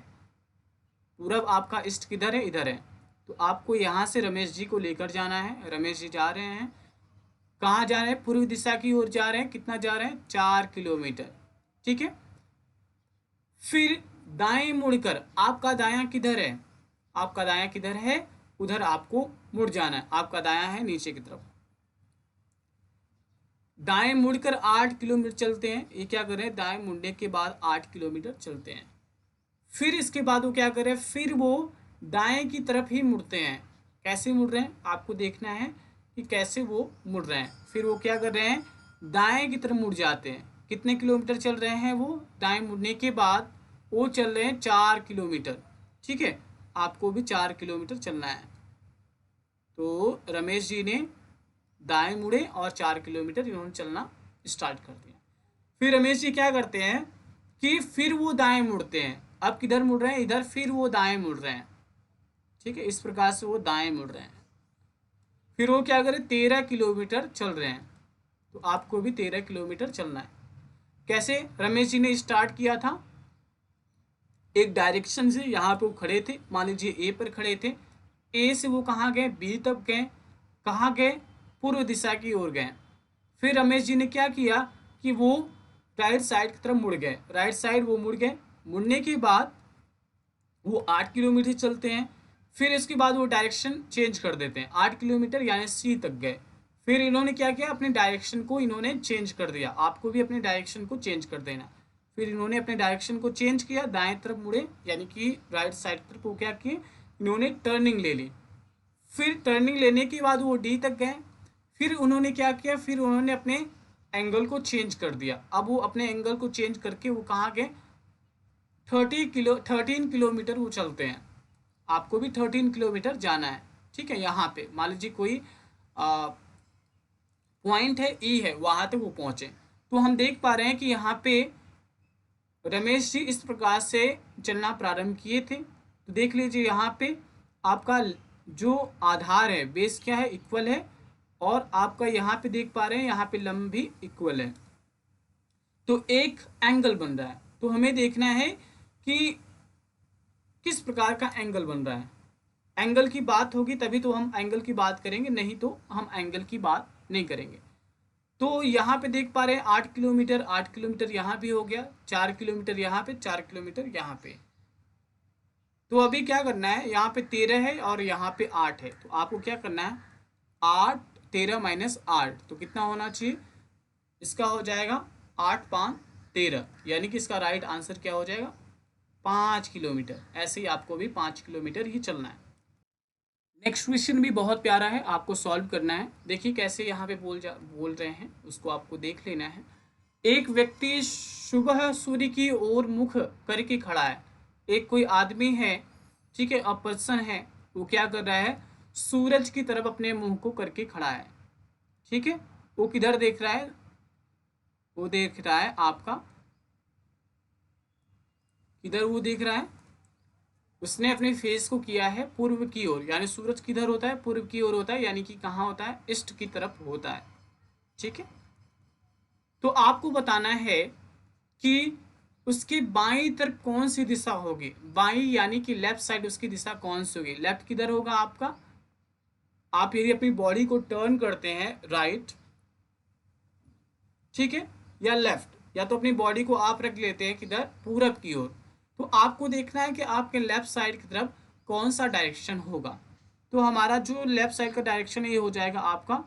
पूरब आपका ईस्ट किधर है, इधर है। तो आपको यहाँ से रमेश जी को लेकर जाना है। रमेश जी जा रहे हैं, कहाँ जा रहे हैं, पूर्व दिशा की ओर जा रहे हैं। कितना जा रहे हैं, 4 किलोमीटर। ठीक है, फिर दाएं मुड़कर, आपका दायां किधर है, आपका दायां किधर है, उधर आपको मुड़ जाना है। आपका दायां है नीचे की तरफ। दाएं मुड़कर 8 किलोमीटर चलते हैं। ये क्या कर रहे हैं, दाएं मुड़ने के बाद 8 किलोमीटर चलते हैं। फिर इसके बाद वो क्या कर रहे हैं, फिर वो दाएं की तरफ ही मुड़ते हैं। कैसे मुड़ रहे हैं, आपको देखना है कि कैसे वो मुड़ रहे हैं। फिर वो क्या कर रहे हैं, दाएं की तरफ मुड़ जाते हैं। कितने किलोमीटर चल रहे हैं वो, दाएं मुड़ने के बाद वो चल रहे हैं 4 किलोमीटर। ठीक है, आपको भी 4 किलोमीटर चलना है। तो रमेश जी ने दाएं मुड़े और 4 किलोमीटर इन्होंने चलना स्टार्ट कर दिया। फिर रमेश जी क्या करते हैं कि फिर वो दाएं मुड़ते हैं। अब किधर मुड़ रहे हैं, इधर, फिर वो दाएं मुड़ रहे हैं। ठीक है, इस प्रकार से वो दाएं मुड़ रहे हैं। फिर वो क्या करें, 13 किलोमीटर चल रहे हैं। तो आपको भी 13 किलोमीटर चलना है। कैसे, रमेश जी ने स्टार्ट किया था एक डायरेक्शन से। यहाँ पे वो खड़े थे, मान लीजिए ए पर खड़े थे। ए से वो कहाँ गए, बी तक गए। कहाँ गए, पूर्व दिशा की ओर गए। फिर रमेश जी ने क्या किया कि वो राइट साइड की तरफ मुड़ गए। राइट साइड वो मुड़ गए। मुड़ने के बाद वो 8 किलोमीटर चलते हैं। फिर इसके बाद वो डायरेक्शन चेंज कर देते हैं। 8 किलोमीटर यानी सी तक गए। फिर इन्होंने क्या किया, अपने डायरेक्शन को इन्होंने चेंज कर दिया। आपको भी अपने डायरेक्शन को चेंज कर देना। फिर इन्होंने अपने डायरेक्शन को चेंज किया, दाएं तरफ मुड़े, यानी कि राइट साइड तरफ। वो क्या किए, इन्होंने टर्निंग ले ली। फिर टर्निंग लेने के बाद वो डी तक गए। फिर उन्होंने क्या किया, फिर उन्होंने अपने एंगल को चेंज कर दिया। अब वो अपने एंगल को चेंज करके वो कहाँ गए, 13 किलोमीटर वो चलते हैं। आपको भी 13 किलोमीटर जाना है। ठीक है, यहाँ पे मान लीजिए कोई पॉइंट है, ई है, वहाँ तक वो पहुँचे। तो हम देख पा रहे हैं कि यहाँ पे रमेश जी इस प्रकार से चलना प्रारंभ किए थे। तो देख लीजिए यहाँ पे आपका जो आधार है, बेस क्या है, इक्वल है। और आपका यहाँ पे देख पा रहे हैं, यहाँ पे लंब भी इक्वल है। तो एक एंगल बन रहा है। तो हमें देखना है कि किस प्रकार का एंगल बन रहा है। एंगल की बात होगी तभी तो हम एंगल की बात करेंगे, नहीं तो हम एंगल की बात नहीं करेंगे। तो यहाँ पे देख पा रहे हैं 8 किलोमीटर, 8 किलोमीटर यहाँ भी हो गया, 4 किलोमीटर यहाँ पे, 4 किलोमीटर यहाँ पे। तो अभी क्या करना है, यहाँ पे 13 है और यहाँ पे 8 है। तो आपको क्या करना है, 8, 13 माइनस 8, तो कितना होना चाहिए, इसका हो जाएगा 8, 5, 13, यानी कि इसका राइट आंसर क्या हो जाएगा, 5 किलोमीटर। ऐसे ही आपको भी 5 किलोमीटर ही चलना है। नेक्स्ट क्वेश्चन भी बहुत प्यारा है, आपको सॉल्व करना है। देखिए कैसे यहाँ पे बोल रहे हैं, उसको आपको देख लेना है। एक व्यक्ति सुबह सूर्य की ओर मुख करके खड़ा है। एक कोई आदमी है, ठीक है, अ पर्सन है, वो क्या कर रहा है, सूरज की तरफ अपने मुंह को करके खड़ा है। ठीक है, वो किधर देख रहा है, वो देख रहा है आपका, किधर वो देख रहा है, उसने अपने फेस को किया है पूर्व की ओर। यानी सूरज किधर होता है, पूर्व की ओर होता है, यानी कि कहाँ होता है, ईस्ट की तरफ होता है। ठीक है, तो आपको बताना है कि उसकी बाईं तरफ कौन सी दिशा होगी। बाईं यानी कि लेफ्ट साइड, उसकी दिशा कौन सी होगी, लेफ्ट किधर होगा आपका। आप यदि अपनी बॉडी को टर्न करते हैं राइट, ठीक है, या लेफ्ट, या तो अपनी बॉडी को आप रख लेते हैं किधर, पूरब की ओर, तो आपको देखना है कि आपके लेफ्ट साइड की तरफ कौन सा डायरेक्शन होगा। तो हमारा जो लेफ्ट साइड का डायरेक्शन ये हो जाएगा आपका,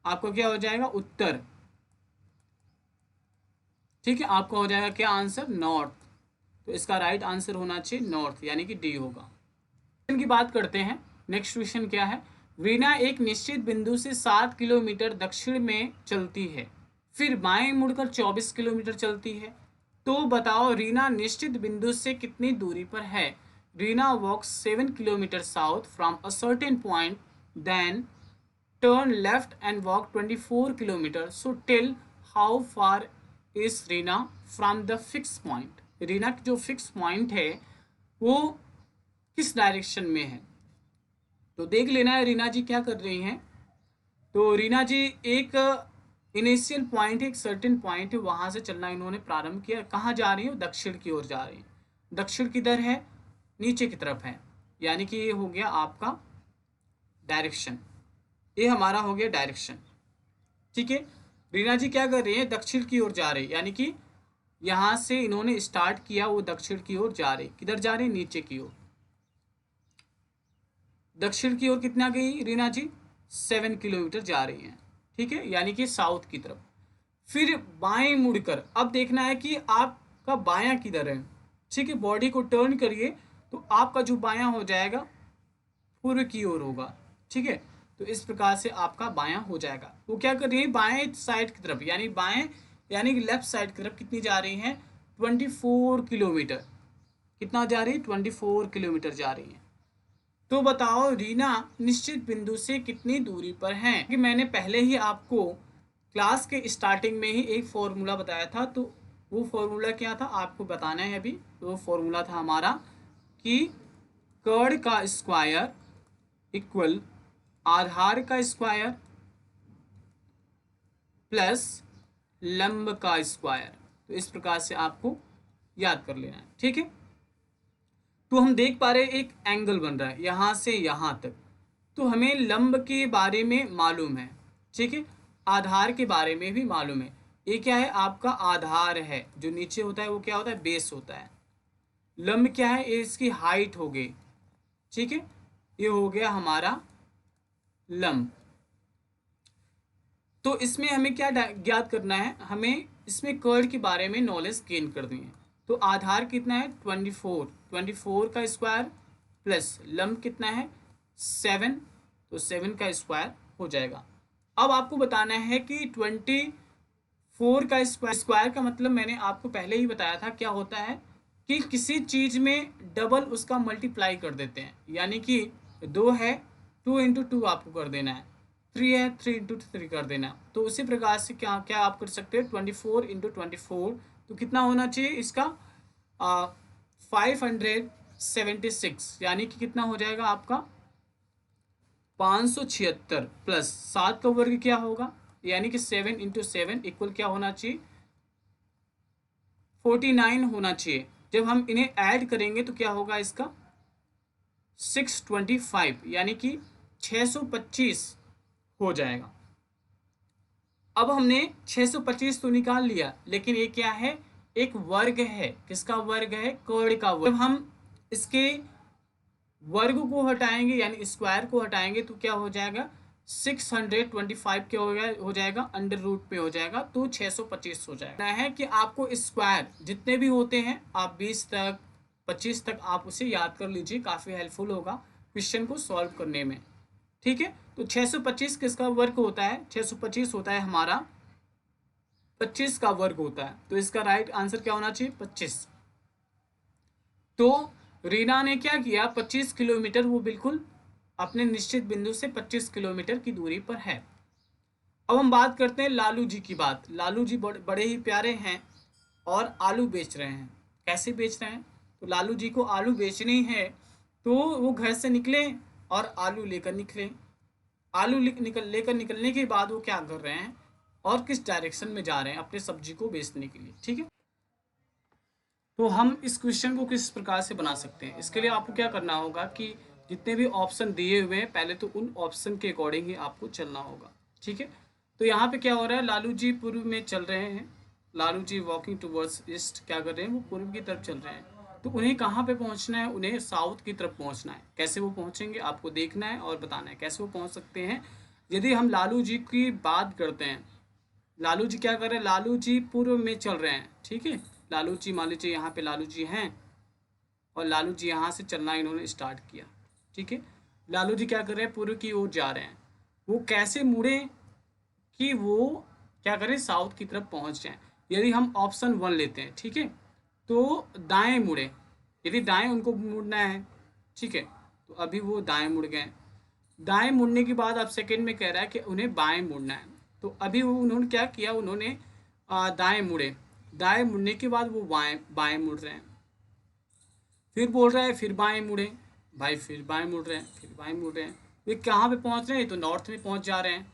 आपका क्या हो जाएगा, उत्तर। ठीक है, आपका हो जाएगा क्या आंसर, नॉर्थ। तो इसका राइट आंसर होना चाहिए नॉर्थ, यानी कि डी होगा। क्वेश्चन की बात करते हैं। नेक्स्ट क्वेश्चन क्या है, रीना एक निश्चित बिंदु से 7 किलोमीटर दक्षिण में चलती है, फिर बाएं मुड़कर 24 किलोमीटर चलती है। तो बताओ रीना निश्चित बिंदु से कितनी दूरी पर है। Reena walks 7 kilometre south from a certain point, then turn left and walk 24 kilometers. So tell how far is Reena from the fixed point. Reena जो फिक्स पॉइंट है वो किस डायरेक्शन में है। तो देख लेना है रीना जी क्या कर रही हैं। तो रीना जी एक इनिशियल पॉइंट है, एक सर्टेन पॉइंट है, वहाँ से चलना इन्होंने प्रारंभ किया। कहाँ जा रही है? दक्षिण की ओर जा रही है। दक्षिण किधर है? नीचे की तरफ है, यानी कि ये हो गया आपका डायरेक्शन, ये हमारा हो गया डायरेक्शन। ठीक है, रीना जी क्या कर रही है? दक्षिण की ओर जा रही है, यानी कि यहाँ से इन्होंने स्टार्ट किया, वो दक्षिण की ओर जा रही। किधर जा रही? नीचे की ओर। दक्षिण की ओर कितना गई रीना जी? 7 किलोमीटर जा रही हैं। ठीक है, यानी कि साउथ की तरफ। फिर बाएं मुड़कर अब देखना है कि आपका बायां किधर है। ठीक है, बॉडी को टर्न करिए तो आपका जो बायां हो जाएगा पूर्व की ओर होगा। ठीक है, तो इस प्रकार से आपका बायां हो जाएगा। वो क्या कर रही है? बाएं साइड की तरफ, यानी बाएं यानी कि लेफ्ट साइड की तरफ कितनी जा रही हैं? 24 किलोमीटर। कितना जा रही है? 24 किलोमीटर जा रही है। तो बताओ रीना निश्चित बिंदु से कितनी दूरी पर हैं? कि मैंने पहले ही आपको क्लास के स्टार्टिंग में ही एक फॉर्मूला बताया था, तो वो फॉर्मूला क्या था आपको बताना है अभी। तो वो फॉर्मूला था हमारा कि कर्ड का स्क्वायर इक्वल आधार का स्क्वायर प्लस लंब का स्क्वायर। तो इस प्रकार से आपको याद कर लेना है। ठीक है, तो हम देख पा रहे हैं एक एंगल बन रहा है यहाँ से यहाँ तक, तो हमें लंब के बारे में मालूम है। ठीक है, आधार के बारे में भी मालूम है। ये क्या है? आपका आधार है, जो नीचे होता है वो क्या होता है? बेस होता है। लंब क्या है? ये इसकी हाइट हो गई। ठीक है, ये हो गया हमारा लंब। तो इसमें हमें क्या ज्ञात करना है? हमें इसमें कर्ड के बारे में नॉलेज गेन करनी है। तो आधार कितना है? 24 का स्क्वायर प्लस लंब कितना है? 7, तो 7 का स्क्वायर हो जाएगा। अब आपको बताना है कि 24 का स्क्वायर का मतलब मैंने आपको पहले ही बताया था क्या होता है कि किसी चीज़ में डबल उसका मल्टीप्लाई कर देते हैं। यानी कि 2 है, 2 इंटू 2 आपको कर देना है। 3 है, 3 इंटू 3 कर देना। तो उसी प्रकार से क्या क्या आप कर सकते हैं? 24 इंटू 24, तो कितना होना चाहिए इसका? 576, यानी कि कितना हो जाएगा आपका? 576 प्लस 7 का वर्ग क्या होगा? यानी कि 7 इंटू 7 इक्वल क्या होना चाहिए? 49 होना चाहिए। जब हम इन्हें ऐड करेंगे तो क्या होगा इसका? 625, यानी कि 625 हो जाएगा। अब हमने 625 तो निकाल लिया, लेकिन ये क्या है? एक वर्ग है। किसका वर्ग है? कर्ड का वर्ग। जब हम इसके वर्ग को हटाएंगे यानी स्क्वायर को हटाएंगे तो क्या हो जाएगा? 625 क्या हो जाएगा? अंडर रूट पे हो जाएगा, तो 625 हो जाएगा। है कि आपको स्क्वायर जितने भी होते हैं आप 20 तक 25 तक आप उसे याद कर लीजिए, काफ़ी हेल्पफुल होगा क्वेश्चन को सॉल्व करने में। ठीक है, तो 625 किसका वर्ग होता है? 625 होता है हमारा 25 का वर्ग होता है। तो इसका राइट आंसर क्या होना चाहिए? 25। तो रीना ने क्या किया? 25 किलोमीटर, वो बिल्कुल अपने निश्चित बिंदु से 25 किलोमीटर की दूरी पर है। अब हम बात करते हैं लालू जी की बात। लालू जी बड़े ही प्यारे हैं और आलू बेच रहे हैं। कैसे बेच रहे हैं? तो लालू जी को आलू बेचनी है, तो वो घर से निकले और आलू लेकर निकले। आलू लेकर निकलने के बाद वो क्या कर रहे हैं और किस डायरेक्शन में जा रहे हैं अपने सब्जी को बेचने के लिए। ठीक है, तो हम इस क्वेश्चन को किस प्रकार से बना सकते हैं? इसके लिए आपको क्या करना होगा कि जितने भी ऑप्शन दिए हुए हैं पहले तो उन ऑप्शन के अकॉर्डिंग ही आपको चलना होगा। ठीक है, तो यहाँ पे क्या हो रहा है? लालू जी पूर्व में चल रहे हैं। Lalu ji walking towards east क्या कर रहे हैं? वो पूर्व की तरफ चल रहे हैं। तो उन्हें कहाँ पे पहुँचना है? उन्हें साउथ की तरफ पहुँचना है। कैसे वो पहुँचेंगे आपको देखना है और बताना है कैसे वो पहुँच सकते हैं। यदि हम लालू जी की बात करते हैं, लालू जी क्या कर रहे हैं? लालू जी पूर्व में चल रहे हैं। ठीक है, लालू जी मान लीजिए यहाँ पे लालू जी हैं और लालू जी यहाँ से चलना इन्होंने स्टार्ट किया। ठीक है, लालू जी क्या कर रहे हैं? पूर्व की ओर जा रहे हैं। वो कैसे मुड़े कि वो क्या करें? साउथ की तरफ पहुँच जाएं। यदि हम ऑप्शन 1 लेते हैं, ठीक है, तो दाएं मुड़े। यदि दाएं उनको मुड़ना है, ठीक है, तो अभी वो दाएं मुड़ गए। दाएं मुड़ने के बाद अब सेकंड में कह रहा है कि उन्हें बाएं मुड़ना है। तो अभी वो उन्होंने क्या किया? उन्होंने दाएं मुड़े। दाएं मुड़ने के बाद वो बाएं मुड़ रहे हैं। फिर बोल रहा है फिर बाएं मुड़े, भाई फिर बाएं मुड़ रहे हैं, फिर बाएं मुड़ रहे हैं। ये कहाँ पे पहुंच रहे हैं? ये तो नॉर्थ में पहुंच जा रहे हैं।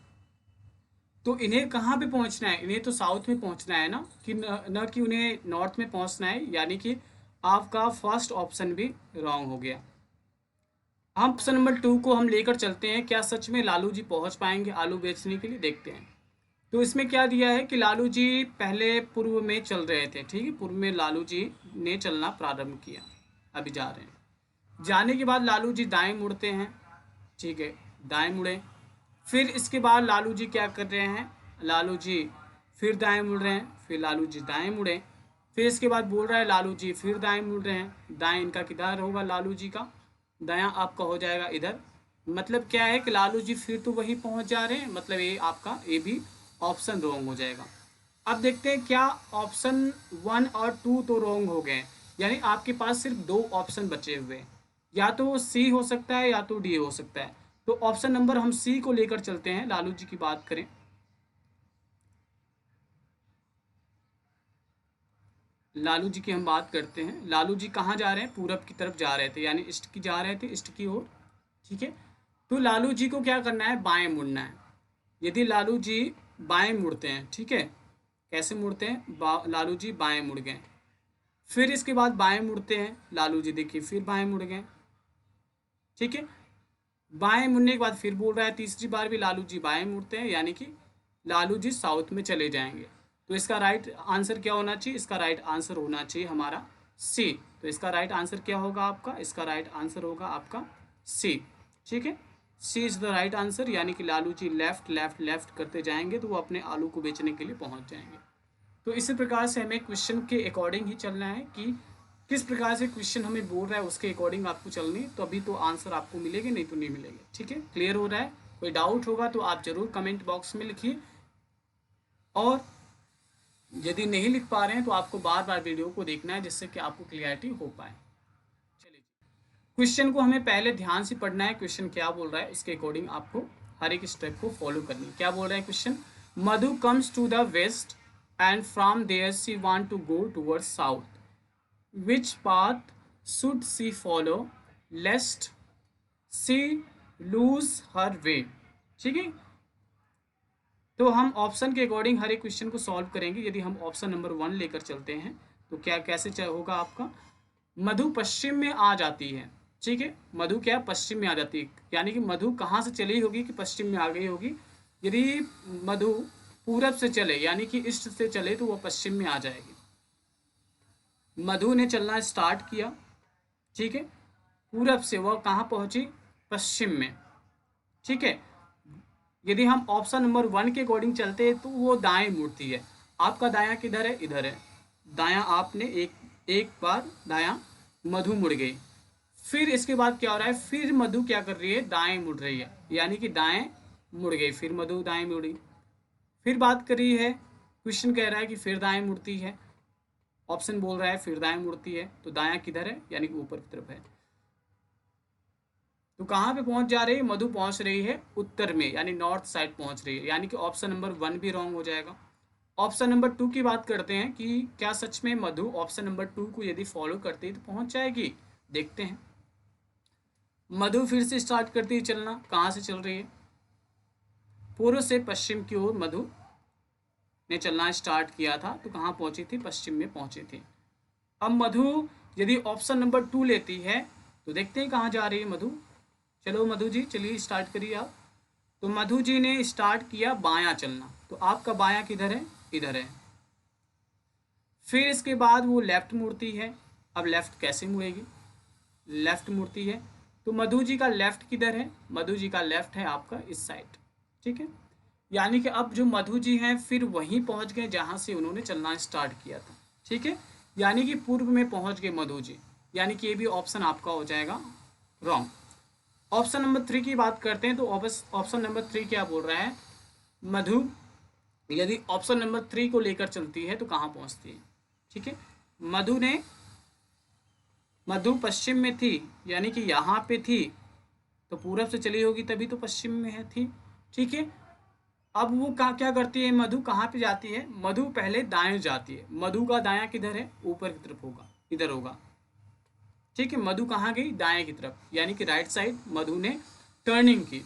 तो इन्हें कहाँ पे पहुंचना है? इन्हें तो साउथ में पहुंचना है ना, कि न कि उन्हें नॉर्थ में पहुंचना है। यानी कि आपका फर्स्ट ऑप्शन भी रॉन्ग हो गया। हम ऑप्शन नंबर 2 को हम लेकर चलते हैं। क्या सच में लालू जी पहुंच पाएंगे आलू बेचने के लिए? देखते हैं। तो इसमें क्या दिया है कि लालू जी पहले पूर्व में चल रहे थे, ठीक है, पूर्व में लालू जी ने चलना प्रारंभ किया, अभी जा रहे हैं। जाने के बाद लालू जी दाएं मुड़ते हैं, ठीक है, दाएं मुड़े। फिर इसके बाद लालू जी क्या कर रहे हैं? लालू जी फिर दाएं मुड़ रहे हैं, फिर लालू जी दाएं मुड़े। फिर इसके बाद बोल रहा है लालू जी फिर दाएं मुड़ रहे हैं। दाएं इनका किधर होगा? लालू जी का दायां आपका हो जाएगा इधर। मतलब क्या है कि लालू जी फिर तो वहीं पहुंच जा रहे हैं, मतलब ये आपका ये भी ऑप्शन रॉन्ग हो जाएगा। अब देखते हैं क्या ऑप्शन 1 और 2 तो रॉन्ग हो गए, यानी आपके पास सिर्फ 2 ऑप्शन बचे हुए हैं। या तो सी हो सकता है या तो डी हो सकता है। तो ऑप्शन नंबर हम सी को लेकर चलते हैं। लालू जी की बात करें, लालू जी की हम बात करते हैं। लालू जी कहाँ जा रहे हैं? पूरब की तरफ जा रहे थे, यानी ईस्ट की जा रहे थे, ईस्ट की ओर, ठीक है। तो लालू जी को क्या करना है? बाएं मुड़ना है। यदि लालू जी बाएं मुड़ते हैं, ठीक है, कैसे मुड़ते हैं? लालू जी बाएं मुड़ गए। फिर इसके बाद बाएं मुड़ते हैं लालू जी, देखिए फिर बाएं मुड़ गए, ठीक है। बाएं मुड़ने के बाद फिर बोल रहा है तीसरी बार भी लालू जी बाएं मुड़ते हैं, यानी कि लालू जी साउथ में चले जाएंगे। तो इसका राइट आंसर क्या होना चाहिए? इसका राइट आंसर होना चाहिए हमारा सी। तो इसका राइट आंसर क्या होगा आपका? इसका राइट आंसर होगा आपका सी, ठीक है। सी इज़ द राइट आंसर, यानी कि Lalu ji left left left करते जाएंगे तो वो अपने आलू को बेचने के लिए पहुंच जाएंगे। तो इसी प्रकार से हमें क्वेश्चन के अकॉर्डिंग ही चलना है कि किस प्रकार से क्वेश्चन हमें बोल रहा है उसके अकॉर्डिंग आपको चलनी, तो अभी तो आंसर आपको मिलेगा, नहीं तो नहीं मिलेगा, ठीक है। क्लियर हो रहा है? कोई डाउट होगा तो आप ज़रूर कमेंट बॉक्स में लिखिए, और यदि नहीं लिख पा रहे हैं तो आपको बार बार वीडियो को देखना है जिससे कि आपको क्लियरिटी हो पाए। चलिए, क्वेश्चन को हमें पहले ध्यान से पढ़ना है। क्वेश्चन क्या बोल रहा है उसके अकॉर्डिंग आपको हर एक स्टेप को फॉलो करनी है। क्या बोल रहा है question? Madhu comes to the west end from there she want to go towards south, which path should she follow lest she lose her way? ठीक है, तो हम ऑप्शन के अकॉर्डिंग हर एक क्वेश्चन को सॉल्व करेंगे। यदि हम ऑप्शन नंबर 1 लेकर चलते हैं तो क्या कैसे होगा आपका? मधु पश्चिम में आ जाती है, ठीक है, मधु क्या पश्चिम में आ जाती है, यानी कि मधु कहाँ से चली होगी कि पश्चिम में आ गई होगी। यदि मधु पूरब से चले यानी कि ईस्ट से चले तो वो पश्चिम में आ जाएगी। मधु ने चलना स्टार्ट किया, ठीक है, पूरब से वह कहाँ पहुंची? पश्चिम में, ठीक है। यदि हम ऑप्शन नंबर 1 के अकॉर्डिंग चलते हैं तो वो दाएं मुड़ती है। आपका दायां किधर है? इधर है। दायां आपने एक बार दायां मधु मुड़ गई। फिर इसके बाद क्या हो रहा है? फिर मधु क्या कर रही है? दाएं मुड़ रही है, यानी कि दाएं मुड़ गई, फिर मधु दाएं मुड़ी। फिर बात कर रही है, क्वेश्चन कह रहा है कि फिर दाएं मुड़ती है, ऑप्शन बोल रहा है फिर दाएं मुड़ती है, तो दायां किधर है? यानी कि ऊपर की तरफ है। तो कहाँ पे पहुंच जा रही है? मधु पहुंच रही है उत्तर में, यानी नॉर्थ साइड पहुंच रही है, यानी कि ऑप्शन नंबर 1 भी रॉन्ग हो जाएगा। ऑप्शन नंबर 2 की बात करते हैं कि क्या सच में मधु ऑप्शन नंबर 2 को यदि फॉलो करती है तो पहुंच जाएगी? देखते हैं। मधु फिर से स्टार्ट करती है चलना। कहाँ से चल रही है? पूर्व से पश्चिम की ओर मधु ने चलना स्टार्ट किया था, तो कहाँ पहुंची थी? पश्चिम में पहुंची थी। अब मधु यदि ऑप्शन नंबर 2 लेती है तो देखते हैं कहाँ जा रही है मधु। चलो मधु जी चलिए स्टार्ट करिए आप। तो मधु जी ने स्टार्ट किया बायां चलना, तो आपका बायां किधर है? इधर है। फिर इसके बाद वो लेफ्ट मुड़ती है। अब लेफ्ट कैसे मुड़ेगी? लेफ्ट मुड़ती है, तो मधु जी का लेफ्ट किधर है? मधु जी का लेफ्ट है आपका इस साइड, ठीक है। यानी कि अब जो मधु जी हैं फिर वहीं पहुंच गए जहां से उन्होंने चलना स्टार्ट किया था, ठीक है। यानी कि पूर्व में पहुंच गए मधु जी, यानी कि ये भी ऑप्शन आपका हो जाएगा रॉन्ग। ऑप्शन नंबर 3 की बात करते हैं तो ऑप्शन नंबर 3 क्या बोल रहा है? मधु यदि ऑप्शन नंबर 3 को लेकर चलती है तो कहाँ पहुँचती है? ठीक है, मधु पश्चिम में थी, यानी कि यहाँ पे थी, तो पूरब से चली होगी तभी तो पश्चिम में है थी, ठीक है। अब वो क्या करती है? मधु कहाँ पे जाती है? मधु पहले दाएं जाती है। मधु का दायां किधर है? ऊपर की तरफ होगा, इधर होगा, ठीक है, मधु कहाँ गई, दाएं की तरफ, यानी कि राइट साइड मधु ने टर्निंग की।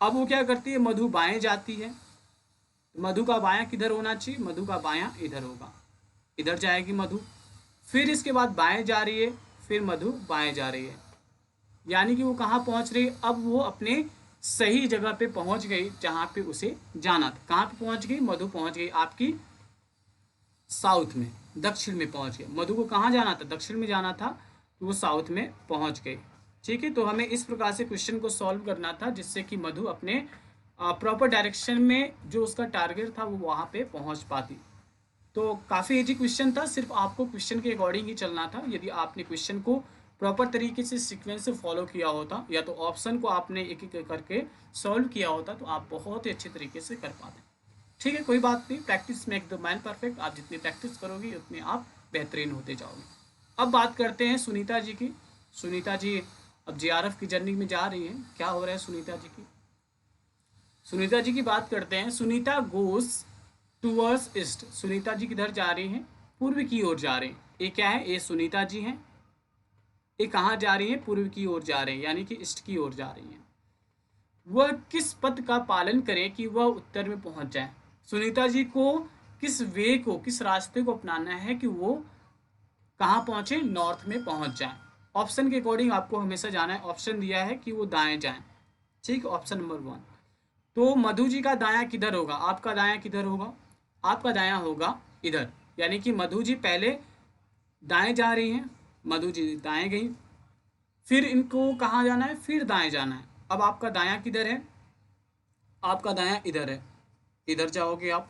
अब वो क्या करती है, मधु बाएं जाती है। मधु का बायां किधर होना चाहिए, मधु का बायां इधर होगा, इधर जाएगी मधु। फिर इसके बाद बाएं जा रही है, फिर मधु बाएं जा रही है, यानी कि वो कहाँ पहुंच रही है, अब वो अपने सही जगह पे पहुंच गई जहां पे उसे जाना था। कहाँ पे पहुंच गई, मधु पहुंच गई आपकी साउथ में, दक्षिण में पहुंच गई। मधु को कहाँ जाना था, दक्षिण में जाना था, तो वो साउथ में पहुंच गई। ठीक है, तो हमें इस प्रकार से क्वेश्चन को सॉल्व करना था जिससे कि मधु अपने प्रॉपर डायरेक्शन में जो उसका टारगेट था वो वहाँ पे पहुँच पाती। तो काफ़ी इजी क्वेश्चन था, सिर्फ आपको क्वेश्चन के अकॉर्डिंग ही चलना था। यदि आपने क्वेश्चन को प्रॉपर तरीके से सीक्वेंस से फॉलो किया होता, या तो ऑप्शन को आपने एक एक करके सॉल्व किया होता, तो आप बहुत ही अच्छे तरीके से कर पाते। ठीक है, कोई बात नहीं, practice make the man perfect. आप जितनी प्रैक्टिस करोगे उतने आप बेहतरीन होते जाओगे। अब बात करते हैं सुनीता जी की। सुनीता जी अब जेआरएफ की जर्नी में जा रही हैं। क्या हो रहा है सुनीता जी की, सुनीता जी की बात करते हैं। सुनीता गोस टूवर्ड्स ईस्ट। सुनीता जी किधर जा रही हैं, पूर्व की ओर जा रही हैं। ये क्या है, ये सुनीता जी हैं, ये कहाँ जा रही हैं, पूर्व की ओर जा रहे हैं, यानी कि ईस्ट की ओर जा रही हैं। वह किस पथ का पालन करें कि वह उत्तर में पहुंच जाए। सुनीता जी को किस वे को, किस रास्ते को अपनाना है कि वो कहाँ पहुंचे, नॉर्थ में पहुंच जाए। ऑप्शन के अकॉर्डिंग आपको हमेशा जाना है। ऑप्शन दिया है कि वो दाएं जाएं, ठीक, ऑप्शन नंबर 1। तो मधु जी का दायां किधर होगा, आपका दायां किधर होगा, आपका दायां होगा इधर, यानी कि मधु जी पहले दाएं जा रही हैं, मधु जी दाएं गई, फिर इनको कहाँ जाना है, फिर दाएं जाना है। अब आपका दायां किधर है, आपका दायां इधर है, इधर जाओगे आप,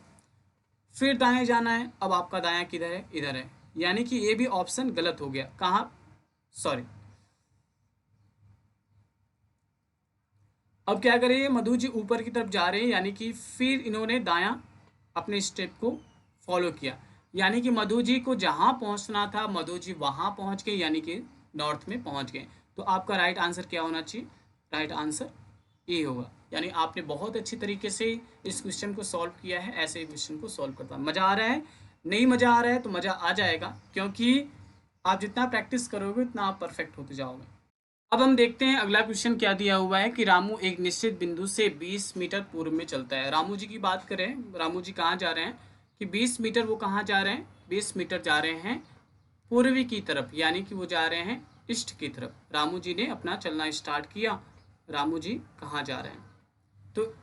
फिर दाएं जाना है। अब आपका दायां किधर है, इधर है, यानी कि ये भी ऑप्शन गलत हो गया। कहाँ, सॉरी, अब क्या करेंगे, मधु जी ऊपर की तरफ जा रहे हैं, यानी कि फिर इन्होंने दायां अपने स्टेप को फॉलो किया, यानी कि मधु जी को जहां पहुंचना था मधु जी वहां पहुंच गए, यानी कि नॉर्थ में पहुंच गए। तो आपका राइट आंसर क्या होना चाहिए, राइट आंसर ए होगा। यानी आपने बहुत अच्छी तरीके से इस क्वेश्चन को सॉल्व किया है। ऐसे ही क्वेश्चन को सॉल्व करता, मज़ा आ रहा है, नहीं मज़ा आ रहा है तो मज़ा आ जाएगा, क्योंकि आप जितना प्रैक्टिस करोगे उतना आप परफेक्ट होते जाओगे। अब हम देखते हैं अगला क्वेश्चन क्या दिया हुआ है कि रामू एक निश्चित बिंदु से 20 मीटर पूर्व में चलता है। रामू जी की बात करें, रामू जी कहाँ जा रहे हैं कि 20 मीटर, वो कहाँ जा रहे हैं, 20 मीटर जा रहे हैं पूर्वी की तरफ, यानी कि वो जा रहे हैं ईस्ट की तरफ। रामू जी ने अपना चलना स्टार्ट किया। रामू जी कहाँ जा रहे हैं, तो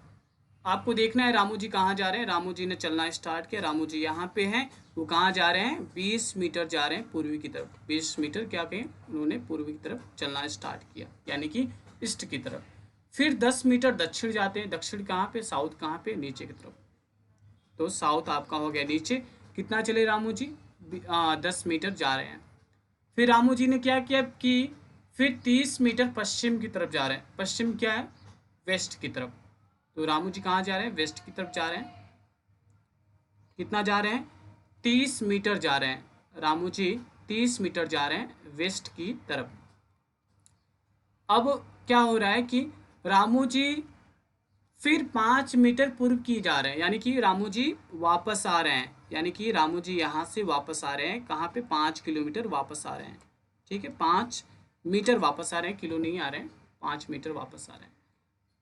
आपको देखना है रामू जी कहाँ जा रहे हैं। रामू जी ने चलना स्टार्ट किया, रामू जी यहाँ पे हैं, वो कहाँ जा रहे हैं, 20 मीटर जा रहे हैं पूर्वी की तरफ। 20 मीटर क्या कहें, उन्होंने पूर्वी की तरफ चलना स्टार्ट किया, यानी कि ईस्ट की तरफ। फिर 10 मीटर दक्षिण जाते हैं। दक्षिण कहाँ पे, साउथ कहाँ पे, नीचे की तरफ। तो साउथ आपका हो गया नीचे। कितना चले रामू जी, 10 मीटर जा रहे हैं। फिर रामू जी ने क्या किया कि फिर 30 मीटर पश्चिम की तरफ जा रहे हैं। पश्चिम क्या है, वेस्ट की तरफ। तो रामू जी कहाँ जा रहे हैं, वेस्ट की तरफ जा रहे हैं। कितना जा रहे हैं, 30 मीटर जा रहे हैं। रामू जी 30 मीटर जा रहे हैं वेस्ट की तरफ। अब क्या हो रहा है कि रामू जी फिर 5 मीटर पूर्व की जा रहे हैं, यानी कि रामू जी वापस आ रहे हैं, यानी कि रामू जी यहाँ से वापस आ रहे हैं। कहाँ पे, 5 किलोमीटर वापस आ रहे हैं। ठीक है, 5 मीटर वापस आ रहे हैं, किलो नहीं आ रहे हैं, 5 मीटर वापस आ रहे हैं।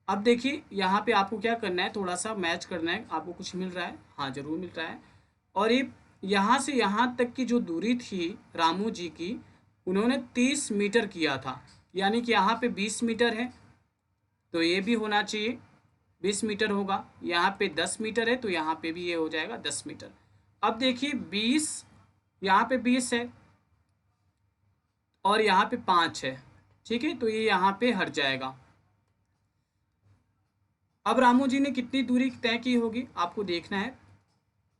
अब देखिए यहाँ पे आपको क्या करना है, थोड़ा सा मैच करना है। आपको कुछ मिल रहा है, हाँ जरूर मिल रहा है। और ये यहाँ से यहाँ तक की जो दूरी थी रामू जी की, उन्होंने 30 मीटर किया था, यानी कि यहाँ पे 20 मीटर है, तो ये भी होना चाहिए 20 मीटर होगा। यहाँ पे 10 मीटर है, तो यहाँ पे भी ये हो जाएगा 10 मीटर। अब देखिए 20, यहाँ पे 20 है और यहाँ पे 5 है, ठीक है, तो ये यहाँ पे हट जाएगा। अब रामू जी ने कितनी दूरी तय की होगी, आपको देखना है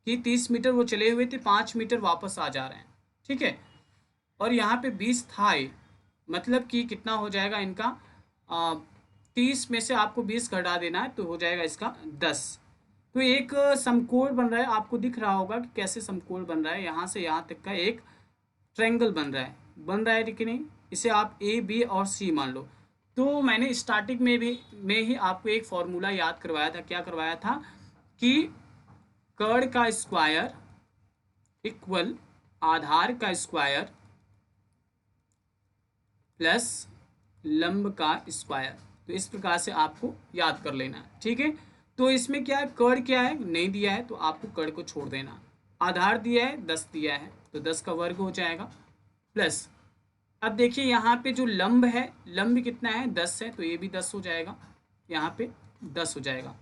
कि 30 मीटर वो चले हुए थे, 5 मीटर वापस आ जा रहे हैं, ठीक है। और यहाँ पे 20 था ही, मतलब कि कितना हो जाएगा इनका, 30 में से आपको 20 घटा देना है, तो हो जाएगा इसका 10। तो एक समकोण बन रहा है, आपको दिख रहा होगा कि कैसे समकोण बन रहा है। यहाँ से यहाँ तक का एक ट्रायंगल बन रहा है कि नहीं। इसे आप ए बी और सी मान लो। तो मैंने स्टार्टिंग में ही आपको एक फॉर्मूला याद करवाया था। क्या करवाया था कि कर्ण का स्क्वायर इक्वल आधार का स्क्वायर प्लस लंब का स्क्वायर। तो इस प्रकार से आपको याद कर लेना है, ठीक है। तो इसमें क्या है, कर्ण क्या है नहीं दिया है तो आपको कर्ण को छोड़ देना। आधार दिया है 10 दिया है तो 10 का वर्ग हो जाएगा प्लस। अब देखिए यहाँ पे जो लंब है, लंब कितना है 10 है तो ये भी 10 हो जाएगा, यहाँ पे 10 हो जाएगा।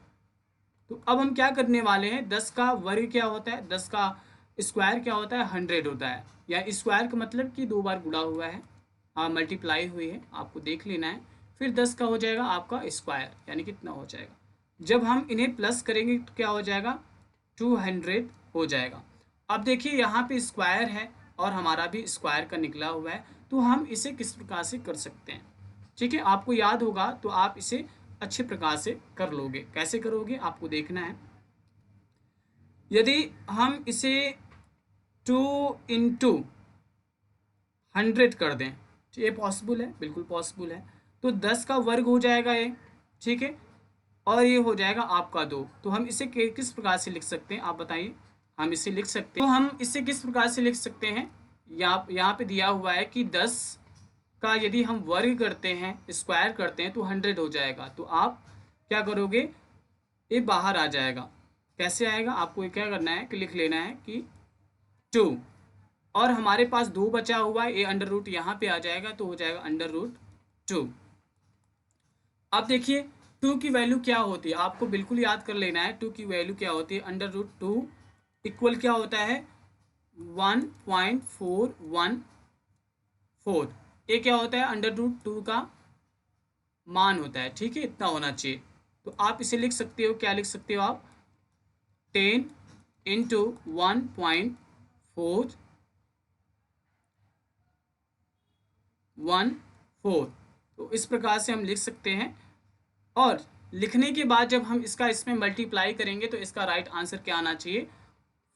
तो अब हम क्या करने वाले हैं, 10 का वर्ग क्या होता है, 10 का स्क्वायर क्या होता है 100 होता है, या स्क्वायर का मतलब कि 2 बार गुणा हुआ है, हाँ मल्टीप्लाई हुई है, आपको देख लेना है। फिर 10 का हो जाएगा आपका स्क्वायर, यानी कितना हो जाएगा। जब हम इन्हें प्लस करेंगे तो क्या हो जाएगा 200 हो जाएगा। अब देखिए यहाँ पे स्क्वायर है और हमारा भी स्क्वायर का निकला हुआ है, तो हम इसे किस प्रकार से कर सकते हैं, ठीक है। आपको याद होगा तो आप इसे अच्छे प्रकार से कर लोगे। कैसे करोगे आपको देखना है। यदि हम इसे 2 × 100 कर दें तो ये पॉसिबल है, बिल्कुल पॉसिबल है। तो 10 का वर्ग हो जाएगा ये, ठीक है, और ये हो जाएगा आपका 2। तो हम इसे किस प्रकार से लिख सकते हैं आप बताइए। हम इसे लिख सकते हैं, तो हम इसे किस प्रकार से लिख सकते हैं, यहाँ पे दिया हुआ है कि 10 का यदि हम वर्ग करते हैं, स्क्वायर करते हैं तो 100 हो जाएगा। तो आप क्या करोगे, ये बाहर आ जाएगा। कैसे आएगा, आपको क्या करना है कि लिख लेना है कि 2, और हमारे पास 2 बचा हुआ है, ये अंडर रूट यहाँ पे आ जाएगा तो हो जाएगा √2। अब देखिए 2 की वैल्यू क्या होती है, आपको बिल्कुल याद कर लेना है। 2 की वैल्यू क्या होती है, √2 इक्वल क्या होता है 1.414। ये क्या होता है √2 का मान होता है, ठीक है, इतना होना चाहिए। तो आप इसे लिख सकते हो, क्या लिख सकते हो आप, 10 × 1.414। तो इस प्रकार से हम लिख सकते हैं। और लिखने के बाद जब हम इसका इसमें मल्टीप्लाई करेंगे तो इसका राइट आंसर क्या आना चाहिए,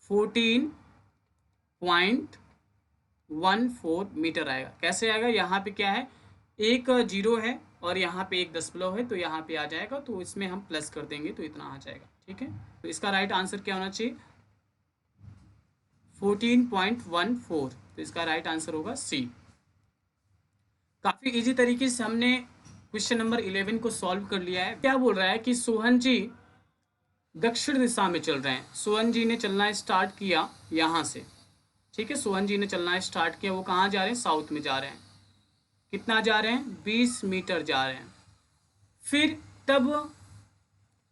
14.14 मीटर आएगा। कैसे आएगा, यहाँ पे क्या है, एक 0 है और यहाँ पे एक दशमलव है, तो यहाँ पे आ जाएगा, तो इसमें हम प्लस कर देंगे तो इतना आ जाएगा, ठीक है। तो इसका राइट आंसर क्या होना चाहिए 14.14। तो इसका राइट आंसर होगा सी। काफ़ी इजी तरीके से हमने क्वेश्चन नंबर 11 को सॉल्व कर लिया है। क्या बोल रहा है कि सोहन जी दक्षिण दिशा में चल रहे हैं। सोहन जी ने चलना स्टार्ट किया यहाँ से, ठीक है, सोहन जी ने चलना स्टार्ट किया, वो कहाँ जा रहे हैं, साउथ में जा रहे हैं। कितना जा रहे हैं 20 मीटर जा रहे हैं। फिर तब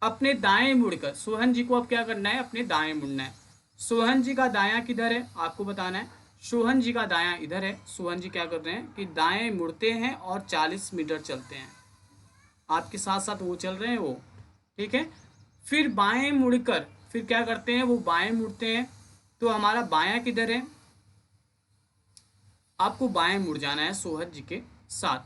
अपने दाएं मुड़कर सोहन जी को अब क्या करना है, अपने दाएं मुड़ना है। सोहन जी का दायां किधर है आपको बताना है, सोहन जी का दायां इधर है। सोहन जी क्या कर रहे हैं कि दाएं मुड़ते हैं और 40 मीटर चलते हैं, आपके साथ साथ वो चल रहे हैं वो, ठीक है। फिर बाएं मुड़कर फिर क्या करते हैं, वो बाएं मुड़ते हैं। तो हमारा बायां किधर है, आपको बाएं मुड़ जाना है सोहन जी के साथ।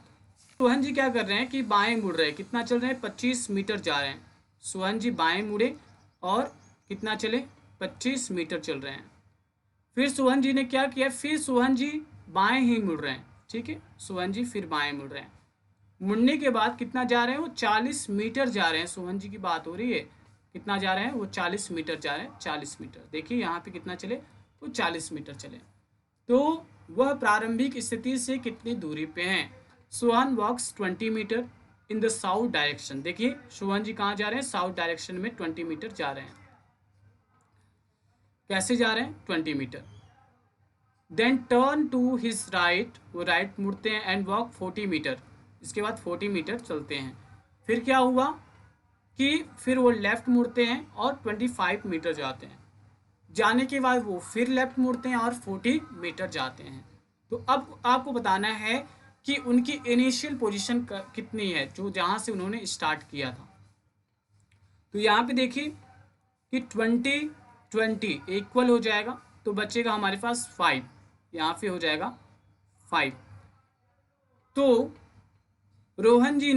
सोहन जी क्या कर रहे हैं कि बाएं मुड़ रहे हैं, कितना चल रहे हैं 25 मीटर जा रहे हैं। सोहन जी बाएं मुड़े और कितना चले 25 मीटर चल रहे हैं। फिर सोहन जी ने क्या किया, फिर सोहन जी बाएं ही मुड़ रहे हैं, ठीक है, सोहन जी फिर बाएं मुड़ रहे हैं। मुड़ने के बाद कितना जा रहे हैं, वो 40 मीटर जा रहे हैं। सोहन जी की बात हो रही है, कितना जा रहे हैं, वो 40 मीटर जा रहे हैं, 40 मीटर। देखिए यहाँ पे कितना चले, वो 40 मीटर चले। तो वह प्रारंभिक स्थिति से कितनी दूरी पे हैं, Sohan walks 20 metre in the south direction. देखिए सोहन जी कहाँ जा रहे हैं, साउथ डायरेक्शन में 20 मीटर जा रहे हैं। कैसे जा रहे हैं 20 metre. Then turn to his right, वो राइट मुड़ते हैं एंड वॉक 40 मीटर। इसके बाद 40 मीटर चलते हैं। फिर क्या हुआ कि फिर वो लेफ़्ट मुड़ते हैं और 25 मीटर जाते हैं। जाने के बाद वो फिर लेफ़्ट मुड़ते हैं और 40 मीटर जाते हैं। तो अब आपको बताना है कि उनकी इनिशियल पोजीशन कितनी है, जो जहाँ से उन्होंने स्टार्ट किया था। तो यहाँ पे देखिए कि 20 इक्वल हो जाएगा, तो बचेगा हमारे पास 5, यहाँ पे हो जाएगा 5। तो सोहन जी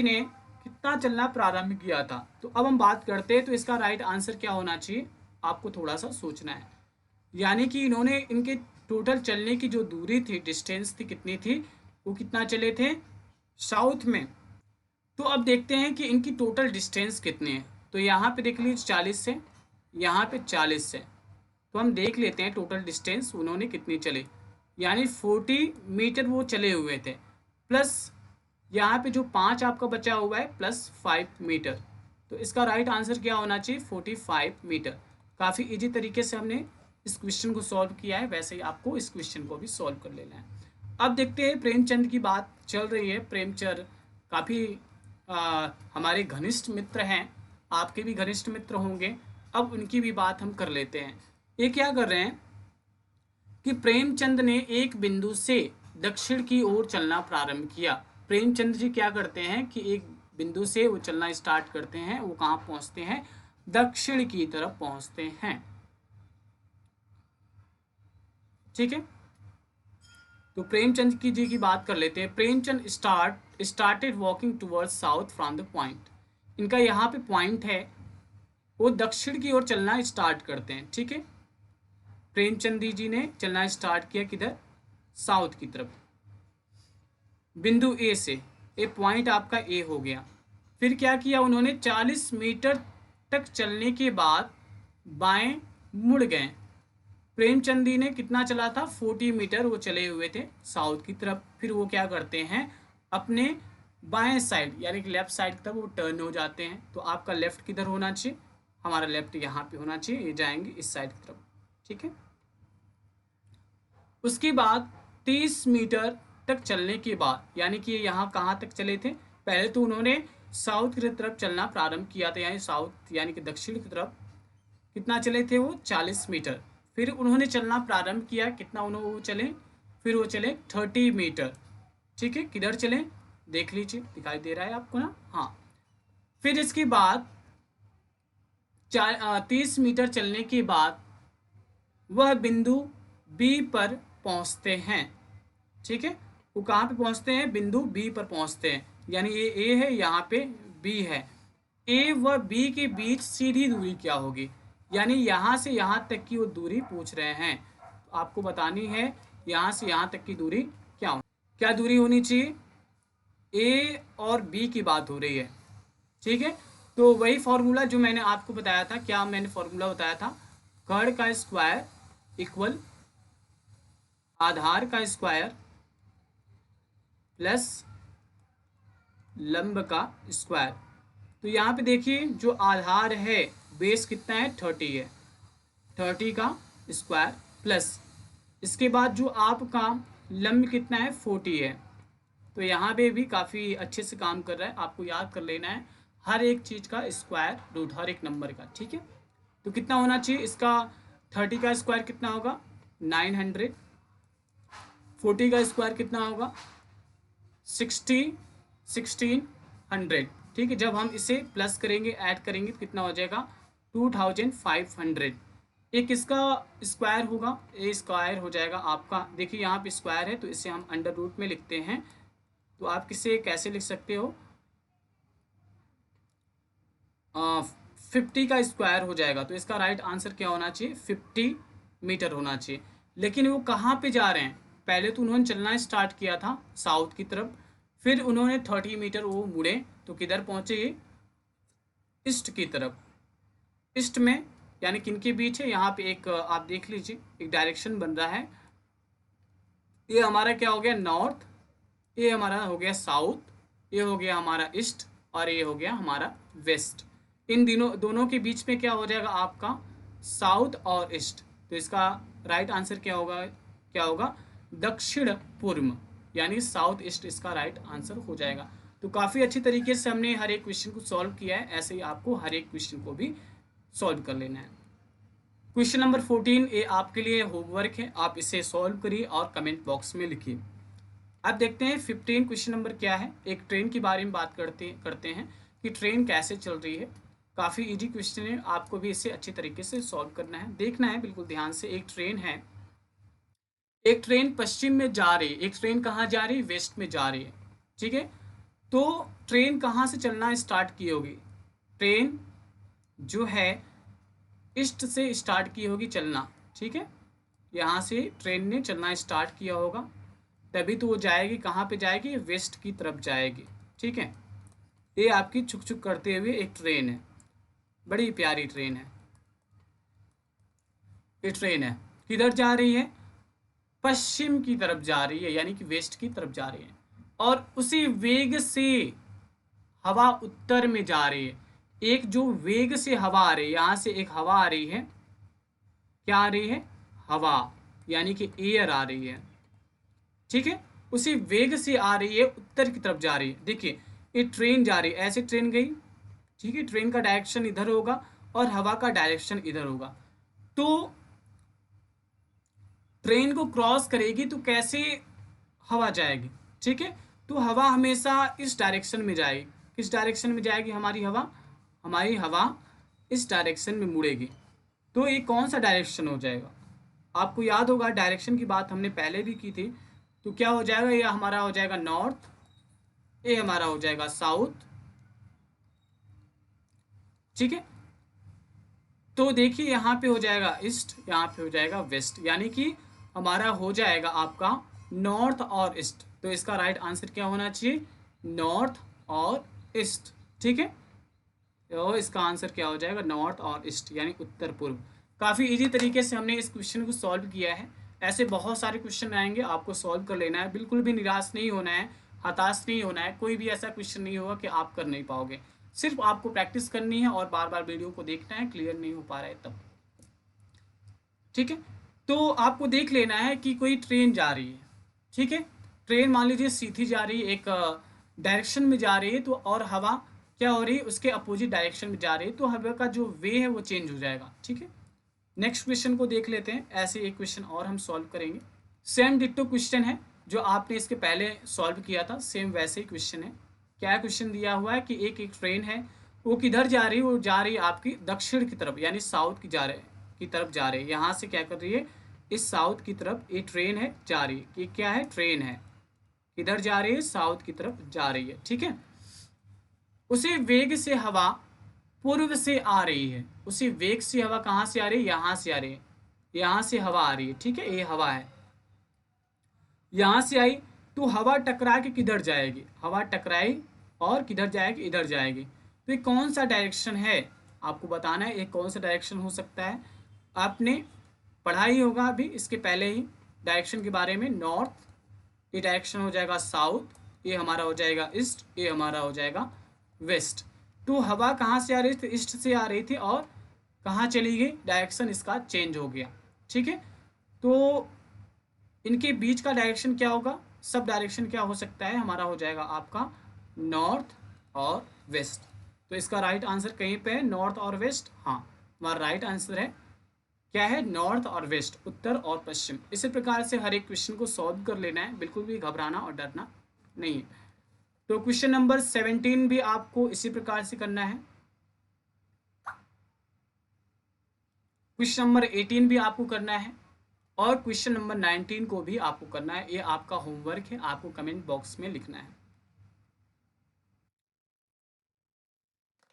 ने कितना चलना प्रारंभ किया था। तो अब हम बात करते हैं, तो इसका राइट आंसर क्या होना चाहिए, आपको थोड़ा सा सोचना है। यानी कि इन्होंने इनके टोटल चलने की जो दूरी थी, डिस्टेंस थी, कितनी थी, वो कितना चले थे साउथ में। तो अब देखते हैं कि इनकी टोटल डिस्टेंस कितनी है। तो यहाँ पे देख लीजिए 40 से, यहाँ पे 40 से, तो हम देख लेते हैं टोटल डिस्टेंस उन्होंने कितनी चली। यानी 40 मीटर वो चले हुए थे, प्लस यहाँ पे जो 5 आपका बचा हुआ है प्लस 5 मीटर। तो इसका राइट आंसर क्या होना चाहिए? 45 मीटर। काफ़ी इजी तरीके से हमने इस क्वेश्चन को सॉल्व किया है, वैसे ही आपको इस क्वेश्चन को भी सॉल्व कर लेना है। अब देखते हैं, प्रेमचंद की बात चल रही है। प्रेमचंद काफ़ी हमारे घनिष्ठ मित्र हैं, आपके भी घनिष्ठ मित्र होंगे। अब उनकी भी बात हम कर लेते हैं। ये क्या कर रहे हैं कि प्रेमचंद ने एक बिंदु से दक्षिण की ओर चलना प्रारंभ किया। प्रेमचंद जी क्या करते हैं कि एक बिंदु से वो चलना स्टार्ट करते हैं, वो कहाँ पहुंचते हैं? दक्षिण की तरफ पहुंचते हैं। ठीक है, तो प्रेमचंद की जी की बात कर लेते हैं। Premchand started walking towards south from the point. इनका यहाँ पे पॉइंट है, वो दक्षिण की ओर चलना स्टार्ट करते हैं। ठीक है, प्रेमचंद जी ने चलना स्टार्ट किया किधर? साउथ की तरफ, बिंदु ए से। ए पॉइंट आपका ए हो गया। फिर क्या किया उन्होंने? 40 मीटर तक चलने के बाद बाएं मुड़ गए। प्रेमचंद जी ने कितना चला था? 40 मीटर वो चले हुए थे साउथ की तरफ। फिर वो क्या करते हैं? अपने बाएं साइड यानी कि लेफ्ट साइड की तरफ वो टर्न हो जाते हैं। तो आपका लेफ्ट किधर होना चाहिए? हमारा लेफ्ट यहाँ पे होना चाहिए, ये जाएंगे इस साइड की तरफ। ठीक है, उसके बाद 30 मीटर तक चलने के बाद, यानी कि यहाँ कहाँ तक चले थे? पहले तो उन्होंने साउथ की तरफ चलना प्रारंभ किया था, यानी साउथ यानी कि दक्षिण की तरफ। कितना चले थे वो? 40 मीटर। फिर उन्होंने चलना प्रारंभ किया, कितना उन्होंने वो चले? फिर वो चले 30 मीटर। ठीक है, किधर चले? देख लीजिए, दिखाई दे रहा है आपको ना? हाँ। फिर इसके बाद 30 मीटर चलने के बाद वह बिंदु बी पर पहुंचते हैं। ठीक है, वो कहाँ पे पहुंचते हैं? बिंदु बी पर पहुंचते हैं। यानी ये ए है, यहाँ पे बी है। ए व बी के बीच सीधी दूरी क्या होगी? यानी यहाँ से यहाँ तक की वो दूरी पूछ रहे हैं, तो आपको बतानी है यहाँ से यहाँ तक की दूरी क्या दूरी होनी चाहिए? ए और बी की बात हो रही है। ठीक है, तो वही फॉर्मूला जो मैंने आपको बताया था। क्या मैंने फॉर्मूला बताया था? कर्ण का स्क्वायर इक्वल आधार का स्क्वायर प्लस लंब का स्क्वायर। तो यहाँ पे देखिए, जो आधार है बेस कितना है? 30 है। 30 का स्क्वायर प्लस इसके बाद जो आपका लंब कितना है? 40 है। तो यहाँ पे भी काफ़ी अच्छे से काम कर रहा है। आपको याद कर लेना है हर एक चीज़ का स्क्वायर रूट, हर एक नंबर का। ठीक है, तो कितना होना चाहिए इसका? 30 का स्क्वायर कितना होगा? 900। 40 का स्क्वायर कितना होगा? 1600। ठीक है, जब हम इसे प्लस करेंगे, ऐड करेंगे, तो कितना हो जाएगा? 2500। एक इसका स्क्वायर होगा, ए स्क्वायर हो जाएगा आपका। देखिए यहाँ पे स्क्वायर है, तो इसे हम अंडर रूट में लिखते हैं। तो आप किसे कैसे लिख सकते हो? 50 का स्क्वायर हो जाएगा। तो इसका राइट आंसर क्या होना चाहिए? 50 मीटर होना चाहिए। लेकिन वो कहाँ पे जा रहे हैं? पहले तो उन्होंने चलना स्टार्ट किया था साउथ की तरफ, फिर उन्होंने 30 मीटर वो मुड़े, तो किधर पहुँचे? ये ईस्ट की तरफ। ईस्ट में यानी किनके बीच है? यहाँ पे एक आप देख लीजिए, एक डायरेक्शन बन रहा है। ये हमारा क्या हो गया? नॉर्थ। ये हमारा हो गया साउथ। ये हो गया हमारा ईस्ट, और ये हो गया हमारा वेस्ट। इन दोनों के बीच में क्या हो जाएगा आपका? साउथ और ईस्ट। तो इसका राइट आंसर क्या होगा? दक्षिण पूर्व, यानी साउथ ईस्ट इसका राइट आंसर हो जाएगा। तो काफ़ी अच्छी तरीके से हमने हर एक क्वेश्चन को सॉल्व किया है। ऐसे ही आपको हर एक क्वेश्चन को भी सॉल्व कर लेना है। क्वेश्चन नंबर 14 ये आपके लिए होमवर्क है, आप इसे सॉल्व करिए और कमेंट बॉक्स में लिखिए। अब देखते हैं 15 क्वेश्चन नंबर क्या है। एक ट्रेन के बारे में बात करते हैं कि ट्रेन कैसे चल रही है। काफ़ी इजी क्वेश्चन है, आपको भी इसे अच्छे तरीके से सॉल्व करना है, देखना है बिल्कुल ध्यान से। एक ट्रेन है, एक ट्रेन पश्चिम में जा रही है, एक ट्रेन कहाँ जा रही है? वेस्ट में जा रही है। ठीक है, तो ट्रेन कहाँ से चलना स्टार्ट की होगी? ट्रेन जो है ईस्ट से स्टार्ट की होगी चलना। ठीक है, यहाँ से ट्रेन ने चलना स्टार्ट किया होगा, तभी तो वो जाएगी कहाँ पे जाएगी? वेस्ट की तरफ जाएगी। ठीक है, ये आपकी छुक छुक करते हुए एक ट्रेन है, बड़ी प्यारी ट्रेन है। ये ट्रेन है, किधर जा रही है? पश्चिम की तरफ जा रही है, यानी कि वेस्ट की तरफ जा रही है, और उसी वेग से हवा उत्तर में जा रही है। एक जो वेग से हवा आ रही है, यहाँ से एक हवा आ रही है, क्या आ रही है, हवा, यानी कि एयर आ रही है, ठीक है, उसी वेग से आ रही है, उत्तर की तरफ जा रही है। देखिए ये ट्रेन जा रही है, ऐसे ट्रेन गई, ठीक है, ट्रेन का डायरेक्शन इधर होगा और हवा का डायरेक्शन इधर होगा, तो ट्रेन को क्रॉस करेगी तो कैसे हवा जाएगी, ठीक है, तो हवा हमेशा इस डायरेक्शन में जाएगी। किस डायरेक्शन में जाएगी हमारी हवा इस डायरेक्शन में मुड़ेगी। तो ये कौन सा डायरेक्शन हो जाएगा, आपको याद होगा डायरेक्शन की बात हमने पहले भी की थी। तो क्या हो जाएगा, ये हमारा हो जाएगा नॉर्थ, ये हमारा हो जाएगा साउथ, ठीक है। तो देखिए यहाँ पे हो जाएगा ईस्ट, यहाँ पे हो जाएगा वेस्ट, यानी कि हमारा हो जाएगा आपका नॉर्थ और ईस्ट। तो इसका राइट आंसर क्या होना चाहिए, नॉर्थ और ईस्ट, ठीक है। तो इसका आंसर क्या हो जाएगा, नॉर्थ और ईस्ट, यानी उत्तर पूर्व। काफ़ी इजी तरीके से हमने इस क्वेश्चन को सॉल्व किया है। ऐसे बहुत सारे क्वेश्चन आएंगे, आपको सॉल्व कर लेना है, बिल्कुल भी निराश नहीं होना है, हताश नहीं होना है। कोई भी ऐसा क्वेश्चन नहीं होगा कि आप कर नहीं पाओगे, सिर्फ आपको प्रैक्टिस करनी है और बार बार वीडियो को देखना है, क्लियर नहीं हो पा रहा है तब, ठीक है। तो आपको देख लेना है कि कोई ट्रेन जा रही है, ठीक है, ट्रेन मान लीजिए सीधी जा रही है, एक डायरेक्शन में जा रही है, तो और हवा क्या हो रही है, उसके अपोजिट डायरेक्शन में जा रही है, तो हवा का जो वे है वो चेंज हो जाएगा, ठीक है। नेक्स्ट क्वेश्चन को देख लेते हैं। ऐसे एक क्वेश्चन और हम सॉल्व करेंगे, सेम डिट्टो क्वेश्चन है जो आपने इसके पहले सॉल्व किया था, सेम वैसे ही क्वेश्चन है। क्या क्वेश्चन दिया हुआ है कि एक ट्रेन है, वो किधर जा रही है, वो जा रही है आपकी दक्षिण की तरफ, यानी साउथ की तरफ जा रही है। यहाँ से क्या कर रही है, इस साउथ की तरफ ये ट्रेन है जा रही है, ये क्या है, ट्रेन है, किधर जा रही है, साउथ की तरफ जा रही है, ठीक है। उसी वेग से हवा पूर्व से आ रही है, उसी वेग से हवा कहाँ से आ रही है, यहाँ से आ रही है, यहाँ से हवा आ रही है, ठीक है, ये हवा है, यहाँ से आई, तो हवा टकरा के किधर जाएगी, हवा टकराई और किधर जाएगी, इधर जाएगी। तो ये कौन सा डायरेक्शन है, आपको बताना है, ये कौन सा डायरेक्शन हो सकता है। आपने पढ़ा ही होगा अभी इसके पहले ही डायरेक्शन के बारे में, नॉर्थ, ये डायरेक्शन हो जाएगा साउथ, ये हमारा हो जाएगा ईस्ट, ये हमारा हो जाएगा वेस्ट। तो हवा कहाँ से आ रही थी, ईस्ट से आ रही थी, और कहाँ चली गई, डायरेक्शन इसका चेंज हो गया, ठीक है। तो इनके बीच का डायरेक्शन क्या होगा, सब डायरेक्शन क्या हो सकता है, हमारा हो जाएगा आपका नॉर्थ और वेस्ट। तो इसका राइट आंसर कहीं पे है, नॉर्थ और वेस्ट, हाँ हमारा राइट आंसर है, क्या है, नॉर्थ और वेस्ट, उत्तर और पश्चिम। इसी प्रकार से हर एक क्वेश्चन को सॉल्व कर लेना है, बिल्कुल भी घबराना और डरना नहीं है। तो क्वेश्चन नंबर 17 भी आपको इसी प्रकार से करना है, क्वेश्चन नंबर 18 भी आपको करना है, और क्वेश्चन नंबर 19 को भी आपको करना है। ये आपका होमवर्क है, आपको कमेंट बॉक्स में लिखना है।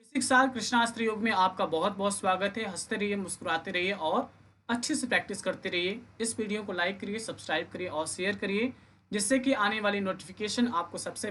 इसी के साथ कृष्णास्त्र योग में आपका बहुत बहुत स्वागत है। हंसते रहिए, मुस्कुराते रहिए और अच्छे से प्रैक्टिस करते रहिए। इस वीडियो को लाइक करिए, सब्सक्राइब करिए और शेयर करिए, जिससे कि आने वाली नोटिफिकेशन आपको सबसे